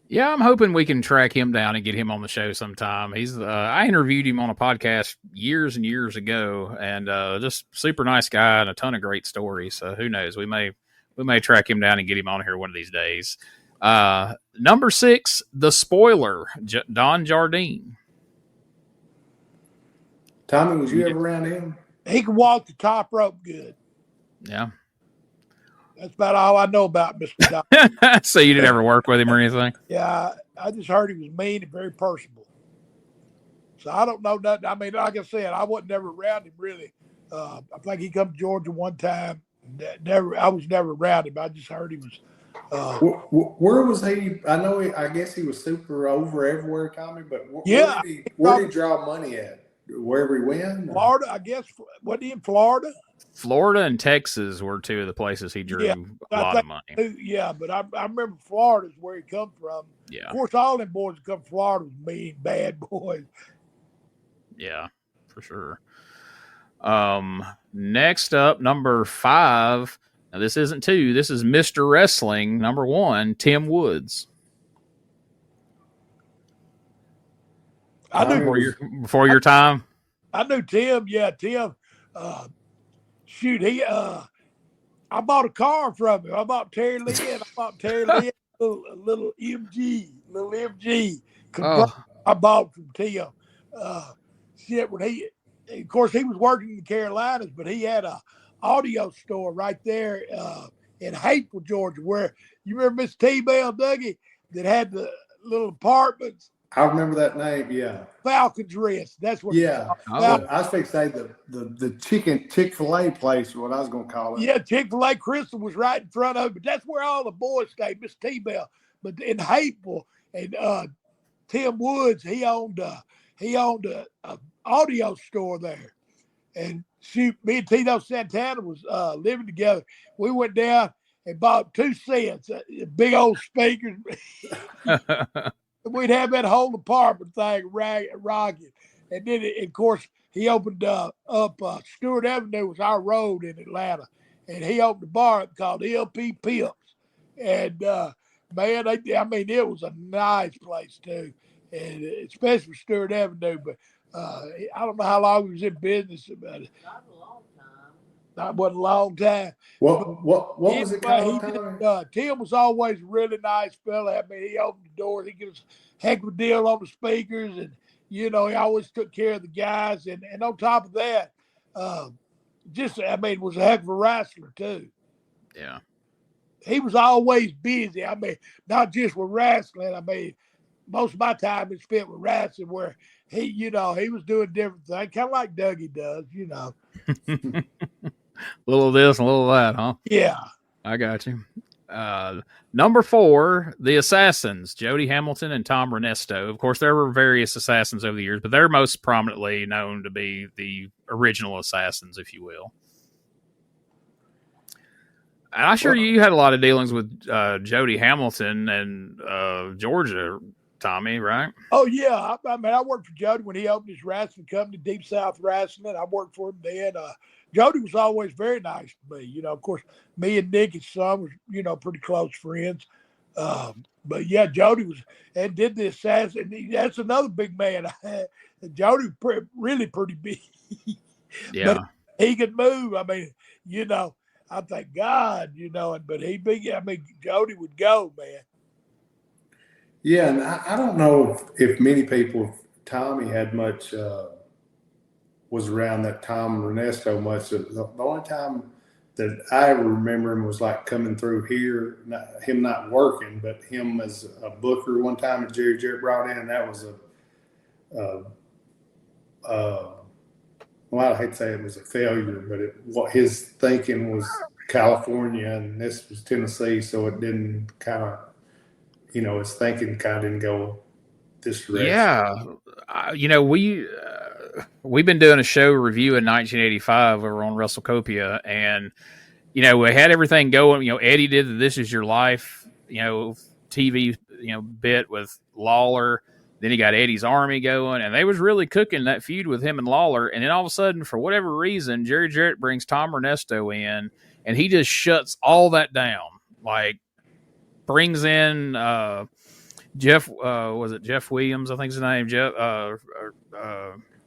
[SPEAKER 2] Yeah, I'm hoping we can track him down and get him on the show sometime. He's I interviewed him on a podcast years and years ago, and just super nice guy and a ton of great stories. So who knows? We may track him down and get him on here one of these days. Number 6, the spoiler, Don Jardine.
[SPEAKER 4] Tommy, was you ever around him?
[SPEAKER 3] He can walk the top rope good.
[SPEAKER 2] Yeah.
[SPEAKER 3] That's about all I know about Mr. Don.
[SPEAKER 2] So you didn't ever work with him or anything?
[SPEAKER 3] Yeah, I just heard he was mean and very personable. So I don't know nothing. I mean, like I said, I wasn't never around him really. I think he come to Georgia one time. I was never around him. I just heard he was.
[SPEAKER 4] Where was he? I guess he was super over everywhere, Tommy. But where did he draw money at? Wherever he went?
[SPEAKER 3] Florida, I guess. Wasn't he in Florida?
[SPEAKER 2] Florida and Texas were two of the places he drew a lot of money.
[SPEAKER 3] Yeah, but I remember Florida's where he come from.
[SPEAKER 2] Yeah.
[SPEAKER 3] Of course, all them boys that come from Florida was mean, bad boys.
[SPEAKER 2] Yeah, for sure. Next up, number 5. Now, this isn't 2. This is Mr. Wrestling, number 1, Tim Woods.
[SPEAKER 3] I knew
[SPEAKER 2] before your time.
[SPEAKER 3] I knew Tim. Yeah, Tim. I bought a car from him. I bought Terry Lynn. a little MG. I bought from Tim. Of course, he was working in the Carolinas, but he had a audio store right there in Hateville, Georgia, where you remember Miss T-Bell, Dougie, that had the little apartments.
[SPEAKER 4] I remember that name, yeah.
[SPEAKER 3] Falcon's Rest. That's what.
[SPEAKER 4] Yeah, I was going to say the Chick-fil-A place, what I was going to call it.
[SPEAKER 3] Yeah, Chick-fil-A. Crystal was right in front of it, but that's where all the boys stayed. Miss T-Bell, but in Hateville, and Tim Woods, he owned a audio store there, and me and Tito Santana was living together. We went down and bought 2 cents, big old speakers. We'd have that whole apartment thing rocking. And then, of course, he opened up Stewart Avenue was our road in Atlanta. And he opened a bar called LP Pips. And, man, it was a nice place, too. And especially for Stewart Avenue. But I don't know how long he was in business. Not a long time. That wasn't a long time.
[SPEAKER 4] What was it called?
[SPEAKER 3] Tim was always a really nice fella. I mean, he opened the doors. He gave us a heck of a deal on the speakers. And, he always took care of the guys. And on top of that, was a heck of a wrestler, too.
[SPEAKER 2] Yeah.
[SPEAKER 3] He was always busy. I mean, not just with wrestling. I mean, most of my time is spent with wrestling where he was doing different things, kind of like Dougie does,
[SPEAKER 2] A little of this and a little of that, huh?
[SPEAKER 3] Yeah.
[SPEAKER 2] I got you. Number 4, the Assassins, Jody Hamilton and Tom Renesto. Of course, there were various Assassins over the years, but they're most prominently known to be the original Assassins, if you will. And I'm sure you had a lot of dealings with Jody Hamilton and Georgia Tommy, right?
[SPEAKER 3] Oh yeah, I mean, I worked for Jody when he opened his wrestling company, Deep South Wrestling. I worked for him then. Jody was always very nice to me. You know, of course, me and Nick, his son, was pretty close friends. But yeah, Jody was and did the assassin. That's another big man. Jody was really pretty big,
[SPEAKER 2] Yeah.
[SPEAKER 3] but he could move. I mean, I thank God, but he big. I mean, Jody would go, man.
[SPEAKER 4] Yeah, and I don't know if many people, Tommy had much, was around that Tom Ernesto much. The only time that I ever remember him was like coming through here, him not working, but him as a booker one time that Jerry Jarrett brought in, and that was well, I hate to say it was a failure, but what his thinking was California and this was Tennessee, so it didn't kind of, his thinking kind of didn't go this direction.
[SPEAKER 2] Yeah. We've been doing a show review in 1985 over on WrestleCopia, and we had everything going. Eddie did the This Is Your Life, TV, bit with Lawler. Then he got Eddie's Army going, and they was really cooking that feud with him and Lawler. And then all of a sudden, for whatever reason, Jerry Jarrett brings Tom Ernesto in, and he just shuts all that down. Like, brings in Jeff, was it Jeff Williams? I think his name. Jeff.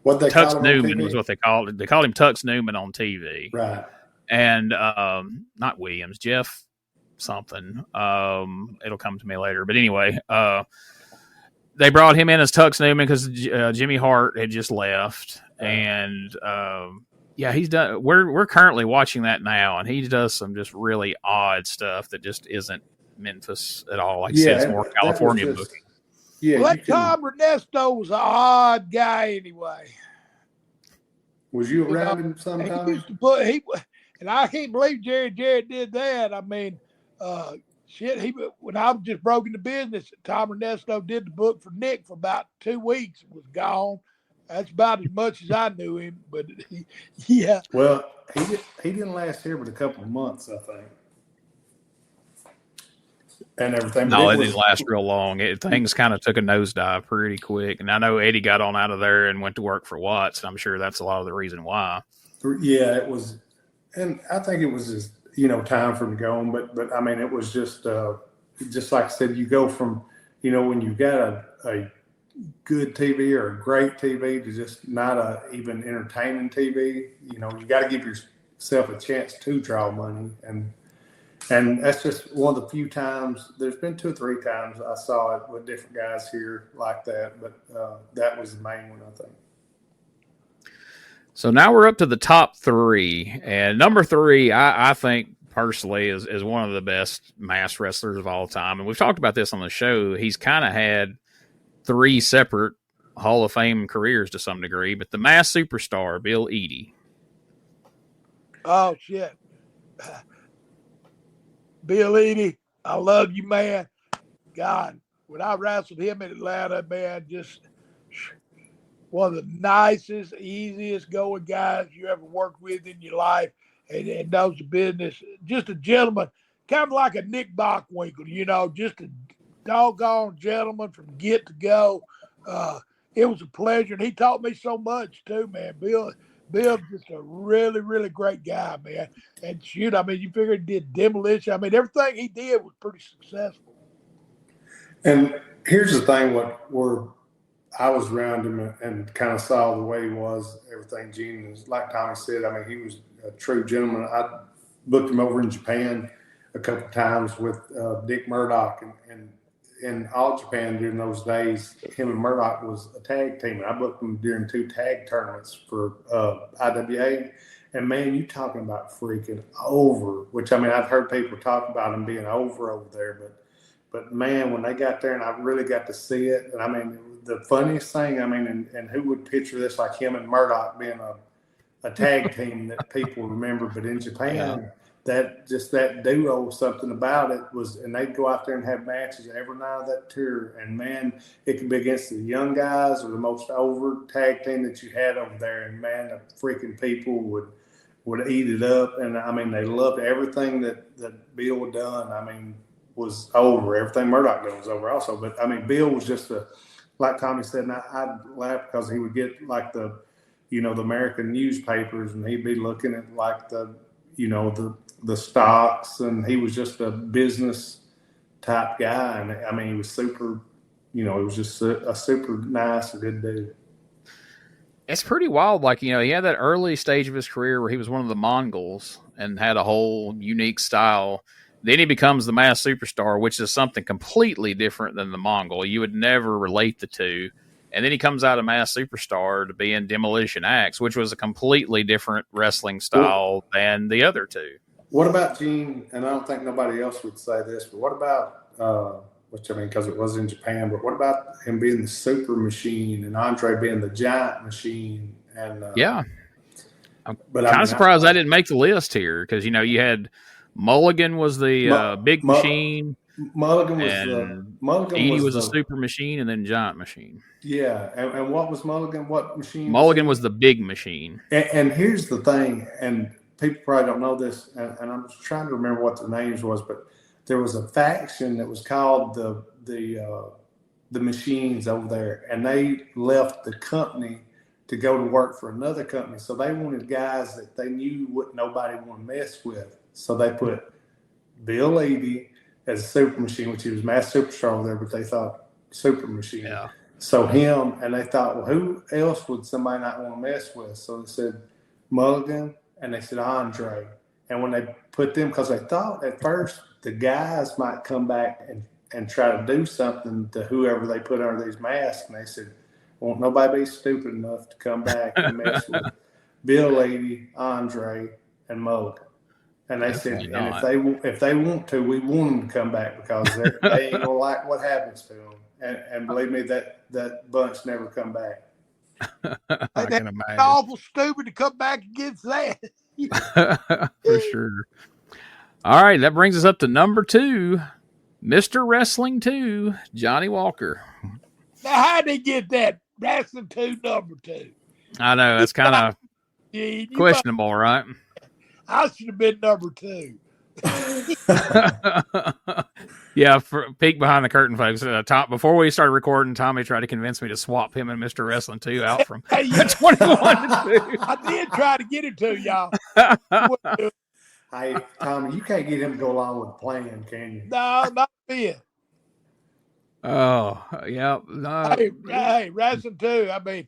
[SPEAKER 4] What they
[SPEAKER 2] Tux
[SPEAKER 4] call him
[SPEAKER 2] Newman was what they called it. They called him Tux Newman on TV.
[SPEAKER 4] Right.
[SPEAKER 2] And not Williams, Jeff something. It'll come to me later. But anyway, they brought him in as Tux Newman because Jimmy Hart had just left. And he's done. We're currently watching that now, and he does some just really odd stuff that just isn't Memphis at all. Like I said, it's more California booking.
[SPEAKER 3] Yeah, well, Tom Ernesto was an odd guy anyway.
[SPEAKER 4] Was you around him sometime?
[SPEAKER 3] He used to and I can't believe Jerry Jarrett did that. I mean, when I was just broke into business, Tom Ernesto did the book for Nick for about 2 weeks and was gone. That's about as much as I knew him. But yeah.
[SPEAKER 4] Well, he didn't last here but a couple of months, I think. And everything.
[SPEAKER 2] No, it didn't last real long. Things kind of took a nosedive pretty quick. And I know Eddie got on out of there and went to work for Watts. And I'm sure that's a lot of the reason why.
[SPEAKER 4] Yeah, it was. And I think it was just, time for him to go on. But I mean, it was just like I said, you go from, when you got a good TV or a great TV to just not a even entertaining TV, you got to give yourself a chance to draw money. And that's just one of the few times. There's been 2 or 3 times I saw it with different guys here like that, but that was the main one, I think.
[SPEAKER 2] So now we're up to the top 3, and number 3, I think personally is one of the best mass wrestlers of all time. And we've talked about this on the show. He's kind of had 3 separate Hall of Fame careers to some degree, but the mass superstar, Bill Eadie.
[SPEAKER 3] Oh shit. Bill Eadie, I love you, man. God, when I wrestled him in Atlanta, man, just one of the nicest, easiest going guys you ever worked with in your life, and knows the business. Just a gentleman, kind of like a Nick Bockwinkel, just a doggone gentleman from get to go. It was a pleasure, and he taught me so much too, man. Bill's just a really, really great guy, man. And shoot, I mean, you figure he did Demolition. I mean, everything he did was pretty successful. And
[SPEAKER 4] here's the thing, where I was around him and kind of saw the way he was, everything Gene was, like Tommy said, I mean, he was a true gentleman. I booked him over in Japan a couple of times with Dick Murdoch, and in All Japan during those days, him and Murdoch was a tag team. I booked them during 2 tag tournaments for IWA. And man, you talking about freaking over, which I mean, I've heard people talk about him being over there, but man, when they got there and I really got to see it, and I mean, the funniest thing, I mean, and who would picture this like him and Murdoch being a tag team that people remember, but in Japan, that duo, something about it was, and they'd go out there and have matches every night of that tour. And man, it could be against the young guys or the most over tag team that you had over there. And man, the freaking people would eat it up. And I mean, they loved everything that Bill had done. I mean, was over. Everything Murdoch did was over also. But I mean, Bill was just like Tommy said, and I laughed because he would get like the American newspapers, and he'd be looking at like the stocks, and he was just a business type guy. And I mean, he was super, he was just a super nice, good dude.
[SPEAKER 2] It's pretty wild. Like, he had that early stage of his career where he was one of the Mongols and had a whole unique style. Then he becomes the mass superstar, which is something completely different than the Mongol. You would never relate the two. And then he comes out of mass superstar to be in Demolition Axe, which was a completely different wrestling style than the other two.
[SPEAKER 4] What about Gene? And I don't think nobody else would say this, but what about, which I mean, because it was in Japan, but what about him being the super machine and Andre being the giant machine? And
[SPEAKER 2] yeah. I'm kind of surprised I didn't make the list here because, you had Mulligan was the big machine.
[SPEAKER 4] Mulligan was
[SPEAKER 2] Edie was the super machine, and then giant machine.
[SPEAKER 4] Yeah, and what was Mulligan? What machine?
[SPEAKER 2] Mulligan was the big machine.
[SPEAKER 4] And here's the thing, and people probably don't know this, and I'm just trying to remember what the names was, but there was a faction that was called the Machines over there, and they left the company to go to work for another company. So they wanted guys that they knew nobody want to mess with. So they put Bill Edie as a super machine, which he was mass superstar over there, but they thought super machine.
[SPEAKER 2] Yeah.
[SPEAKER 4] So him, and they thought, well, who else would somebody not want to mess with? So they said Mulligan, and they said Andre. And when they put them, because they thought at first the guys might come back and try to do something to whoever they put under these masks, and they said, won't nobody be stupid enough to come back and mess with Bill Edie, Andre, and Mulligan. And they said, and if they want to, we want them to come back because they ain't gonna like what happens to them. And believe me, that bunch never come back.
[SPEAKER 2] I can imagine.
[SPEAKER 3] Awful stupid to come back against that.
[SPEAKER 2] For sure. All right, that brings us up to number 2, Mr. Wrestling 2, Johnny Walker.
[SPEAKER 3] Now, how'd they get that? Wrestling 2, number 2.
[SPEAKER 2] I know, that's kind of questionable, right?
[SPEAKER 3] I should have been number 2.
[SPEAKER 2] Yeah, for peek behind the curtain, folks. Before we started recording, Tommy tried to convince me to swap him and Mr. Wrestling 2 out from 21 to 2.
[SPEAKER 3] I did try to get it to y'all.
[SPEAKER 4] Hey, Tommy, you can't get him to go along with the plan, can you?
[SPEAKER 3] No, not me.
[SPEAKER 2] Oh, yeah. No.
[SPEAKER 3] Hey, Wrestling 2. I mean,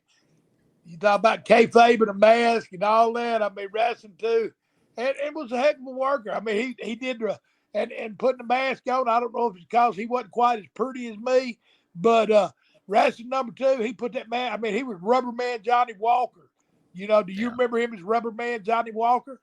[SPEAKER 3] you talk about kayfabe and a mask and all that. I mean, Wrestling 2. And it was a heck of a worker. I mean, he did and putting the mask on. I don't know if it's because he wasn't quite as pretty as me, but wrestling number 2, he put that man. I mean, he was Rubber Man Johnny Walker. Do you remember him as Rubber Man Johnny Walker?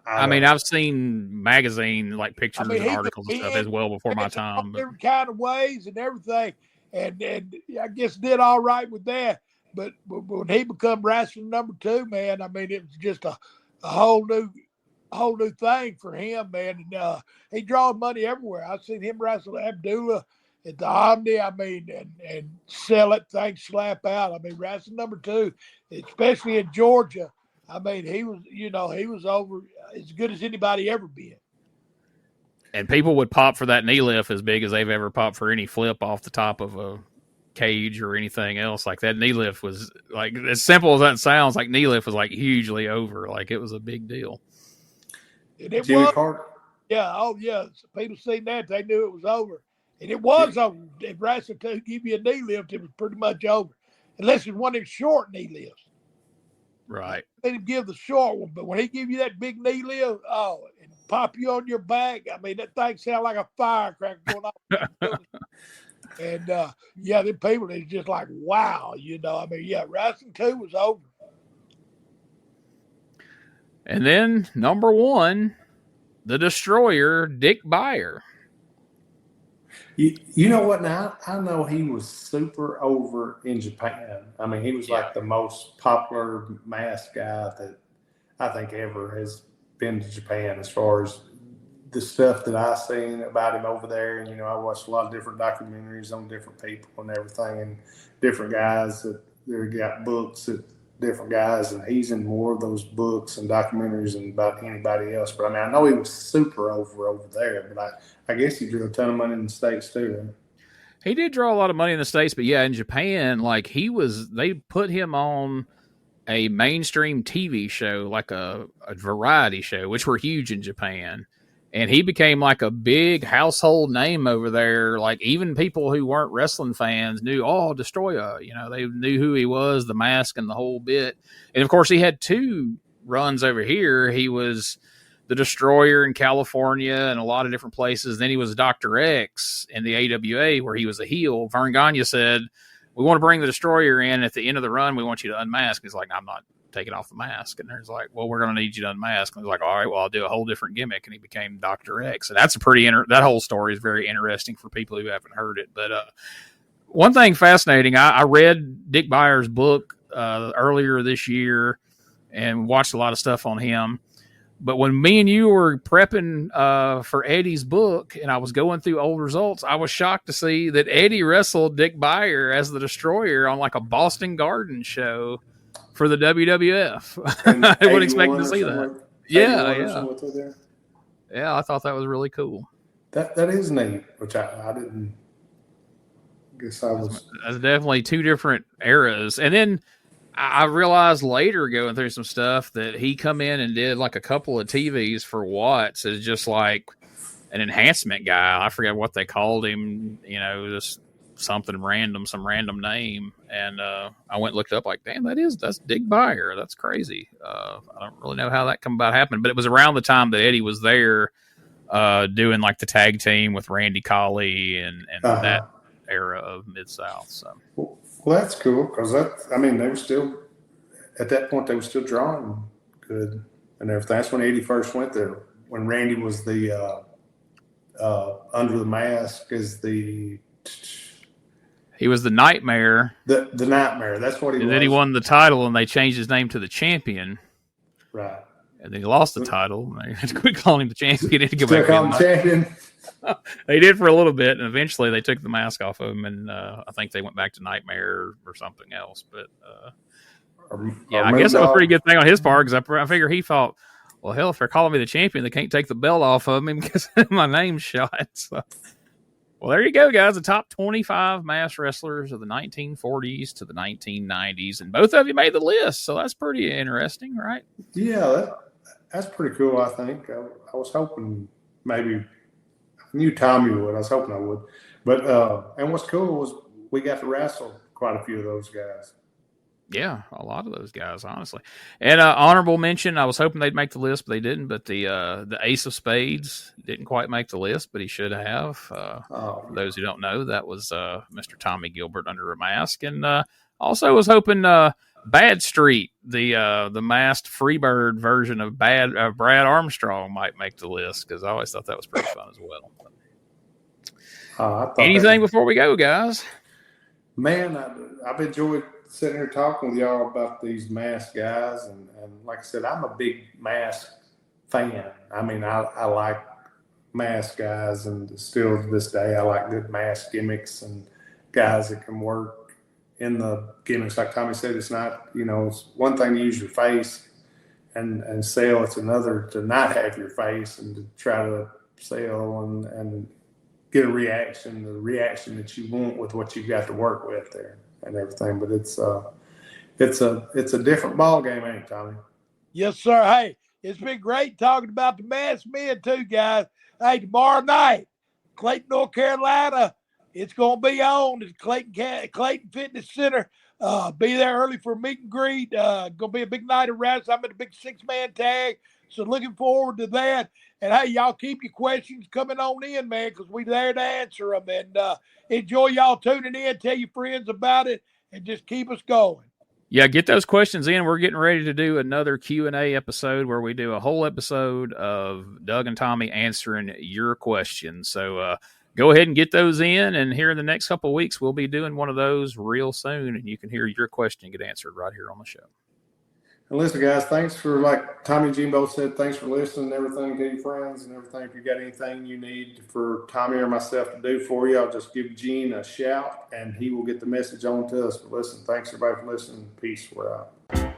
[SPEAKER 2] I mean, I've seen magazine pictures and articles and stuff as well before my time.
[SPEAKER 3] Different kind of ways and everything, and I guess did all right with that. But when he become wrestling number 2, man, I mean, it was just a whole new thing for him, man. And he draws money everywhere. I've seen him wrestle Abdullah at the Omni, I mean, and sell that thing slap out. I mean, wrestling number 2, especially in Georgia, I mean, he was over as good as anybody ever been.
[SPEAKER 2] And people would pop for that knee lift as big as they've ever popped for any flip off the top of a cage or anything else. Like that knee lift was as simple as that sounds, knee lift was hugely over. It was a big deal.
[SPEAKER 3] And it
[SPEAKER 4] Jimmy
[SPEAKER 3] was,
[SPEAKER 4] Carter.
[SPEAKER 3] Yeah, oh yeah. So people seen that, they knew it was over. And it was over. If wrestling could give you a knee lift, it was pretty much over. Unless it's one of them short knee lifts.
[SPEAKER 2] Right.
[SPEAKER 3] They didn't give the short one, but when he give you that big knee lift, and pop you on your back, I mean, that thing sound like a firecracker going off. And them people, it's just like, wow, I mean, yeah, wrestling 2 was over.
[SPEAKER 2] And then number 1, the Destroyer, Dick Beyer.
[SPEAKER 4] You know what? Now I know he was super over in Japan. I mean, he was the most popular mask guy that I think ever has been to Japan. As far as the stuff that I seen about him over there, and I watched a lot of different documentaries on different people and everything, and different guys that got books that different guys, and he's in more of those books and documentaries than about anybody else. But I mean, I know he was super over there, but I guess he drew a ton of money in the States too. Right?
[SPEAKER 2] He did draw a lot of money in the States, but yeah, in Japan, like they put him on a mainstream TV show, like a variety show, which were huge in Japan. And he became like a big household name over there. Like even people who weren't wrestling fans knew, oh, Destroyer, they knew who he was, the mask and the whole bit. And of course he had 2 runs over here. He was the Destroyer in California and a lot of different places. Then he was Dr. X in the AWA where he was a heel. Vern Gagne said, we want to bring the Destroyer in. At the end of the run, we want you to unmask. He's like, I'm not taking off the mask. And there's like, well, we're going to need you to unmask. And he's like, all right, well, I'll do a whole different gimmick. And he became Dr. X. And that's that whole story is very interesting for people who haven't heard it. But one thing fascinating, I read Dick Byer's book earlier this year and watched a lot of stuff on him. But when me and you were prepping for Eddie's book and I was going through old results, I was shocked to see that Eddie wrestled Dick Byer as the Destroyer on like a Boston Garden show for the WWF. I would expect to see that. Yeah. Yeah, I thought that was really cool.
[SPEAKER 4] That is neat, which I didn't guess I was.
[SPEAKER 2] That's definitely 2 different eras. And then I realized later going through some stuff that he come in and did like a couple of TVs for Watts as just like an enhancement guy. I forget what they called him, just something random, some random name. And I went and looked up like, damn, that's Dick Byer. That's crazy. I don't really know how that come about happening, but it was around the time that Eddie was there doing like the tag team with Randy Colley and that era of Mid-South. So.
[SPEAKER 4] Well, that's cool because they were still, at that point, they were still drawing good and everything. That's when Eddie first went there, when Randy was the under the mask as the.
[SPEAKER 2] He was the Nightmare.
[SPEAKER 4] The Nightmare, that's what he was.
[SPEAKER 2] And then he won the title and they changed his name to the Champion.
[SPEAKER 4] Right.
[SPEAKER 2] And then he lost the title. They had to quit calling him the Champion. He had to go back
[SPEAKER 4] call him Champion.
[SPEAKER 2] They did for a little bit, and eventually they took the mask off of him, and I think they went back to Nightmare or something else. But I guess that was a pretty good thing on his part because I figure he thought, well, hell, if they're calling me the Champion, they can't take the belt off of me because my name's shot. So. Well, there you go, guys. The top 25 masked wrestlers of the 1940s to the 1990s, and both of you made the list, so that's pretty interesting, right?
[SPEAKER 4] Yeah, that's pretty cool, I think. I was hoping maybe – I knew Tommy would. I was hoping I would. But and what's cool was we got to wrestle quite a few of those guys.
[SPEAKER 2] Yeah, a lot of those guys, honestly. And honorable mention, I was hoping they'd make the list, but they didn't. But the Ace of Spades didn't quite make the list, but he should have. For those who don't know, that was Mr. Tommy Gilbert under a mask. And also was hoping Bad Street, the masked Freebird version of Brad Armstrong, might make the list because I always thought that was pretty fun as well. Anything before we go, guys?
[SPEAKER 4] Man, I've enjoyed sitting here talking with y'all about these masked guys, and like I said, I'm a big mask fan. I mean, I like masked guys, and still to this day, I like good mask gimmicks and guys that can work in the gimmicks. Like Tommy said, it's not, it's one thing to use your face and sell. It's another to not have your face and to try to sell and get the reaction that you want with what you've got to work with there and everything. But it's a different ball game, ain't it, Tommy?
[SPEAKER 3] Yes, sir. Hey, it's been great talking about the masked men too, guys. Hey, tomorrow night, Clayton, North Carolina, it's going to be on at Clayton Fitness Center. Be there early for a meet and greet. Going to be a big night of wrestling. I'm in a big 6-man tag, so looking forward to that. And, hey, y'all keep your questions coming on in, man, because we're there to answer them. And enjoy y'all tuning in. Tell your friends about it, and just keep us going.
[SPEAKER 2] Yeah, get those questions in. We're getting ready to do another Q&A episode where we do a whole episode of Doug and Tommy answering your questions. So go ahead and get those in, and here in the next couple of weeks, we'll be doing one of those real soon, and you can hear your question get answered right here on the show.
[SPEAKER 4] And listen, guys, thanks for, like Tommy and Gene both said, thanks for listening and everything to your friends and everything. If you got anything you need for Tommy or myself to do for you, I'll just give Gene a shout, and he will get the message on to us. But listen, thanks everybody for listening. Peace. We're out.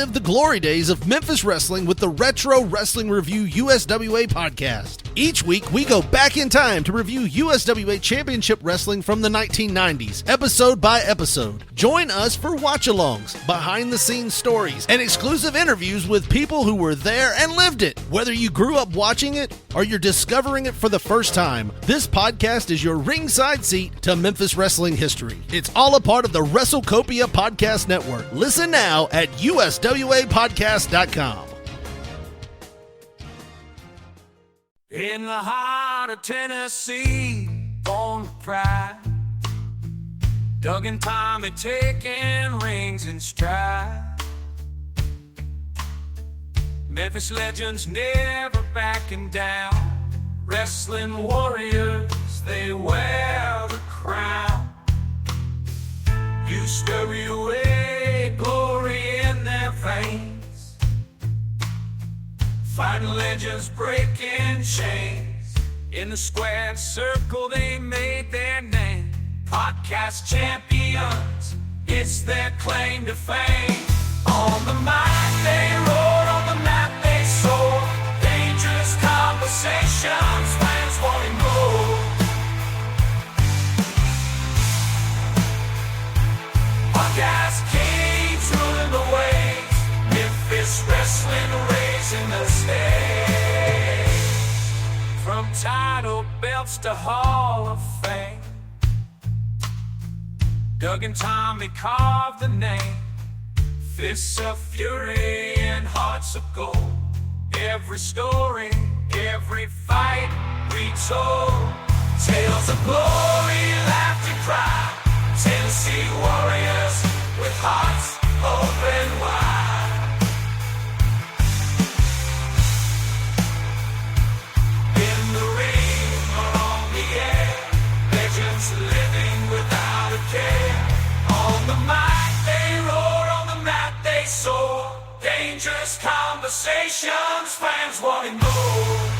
[SPEAKER 5] relive the glory days of Memphis wrestling with the Retro Wrestling Review USWA podcast. Each week, we go back in time to review USWA Championship Wrestling from the 1990s, episode by episode. Join us for watch-alongs, behind-the-scenes stories, and exclusive interviews with people who were there and lived it. Whether you grew up watching it or you're discovering it for the first time, this podcast is your ringside seat to Memphis wrestling history. It's all a part of the WrestleCopia Podcast Network. Listen now at uswapodcast.com.
[SPEAKER 1] In the heart of Tennessee, born with pride, Doug and Tommy taking rings in stride. Memphis legends never backing down, wrestling warriors, they wear the crown. You scurry away, glory in their veins, fighting legends breaking chains. In the squared circle they made their name, podcast champions, it's their claim to fame. On the mic they roared, on the map they soared, dangerous conversations, fans wanting more. Podcast kings ruling the waves, Memphis wrestling raising the stage. From title belts to Hall of Fame, Doug and Tommy carved the name, fists of fury and hearts of gold. Every story, every fight we told, tales of glory, laughter, pride. Tennessee warriors with hearts open wide. In the ring or on the air, legends living without a care. On the mic they roar, on the mat they soar, dangerous conversations, fans wanting more.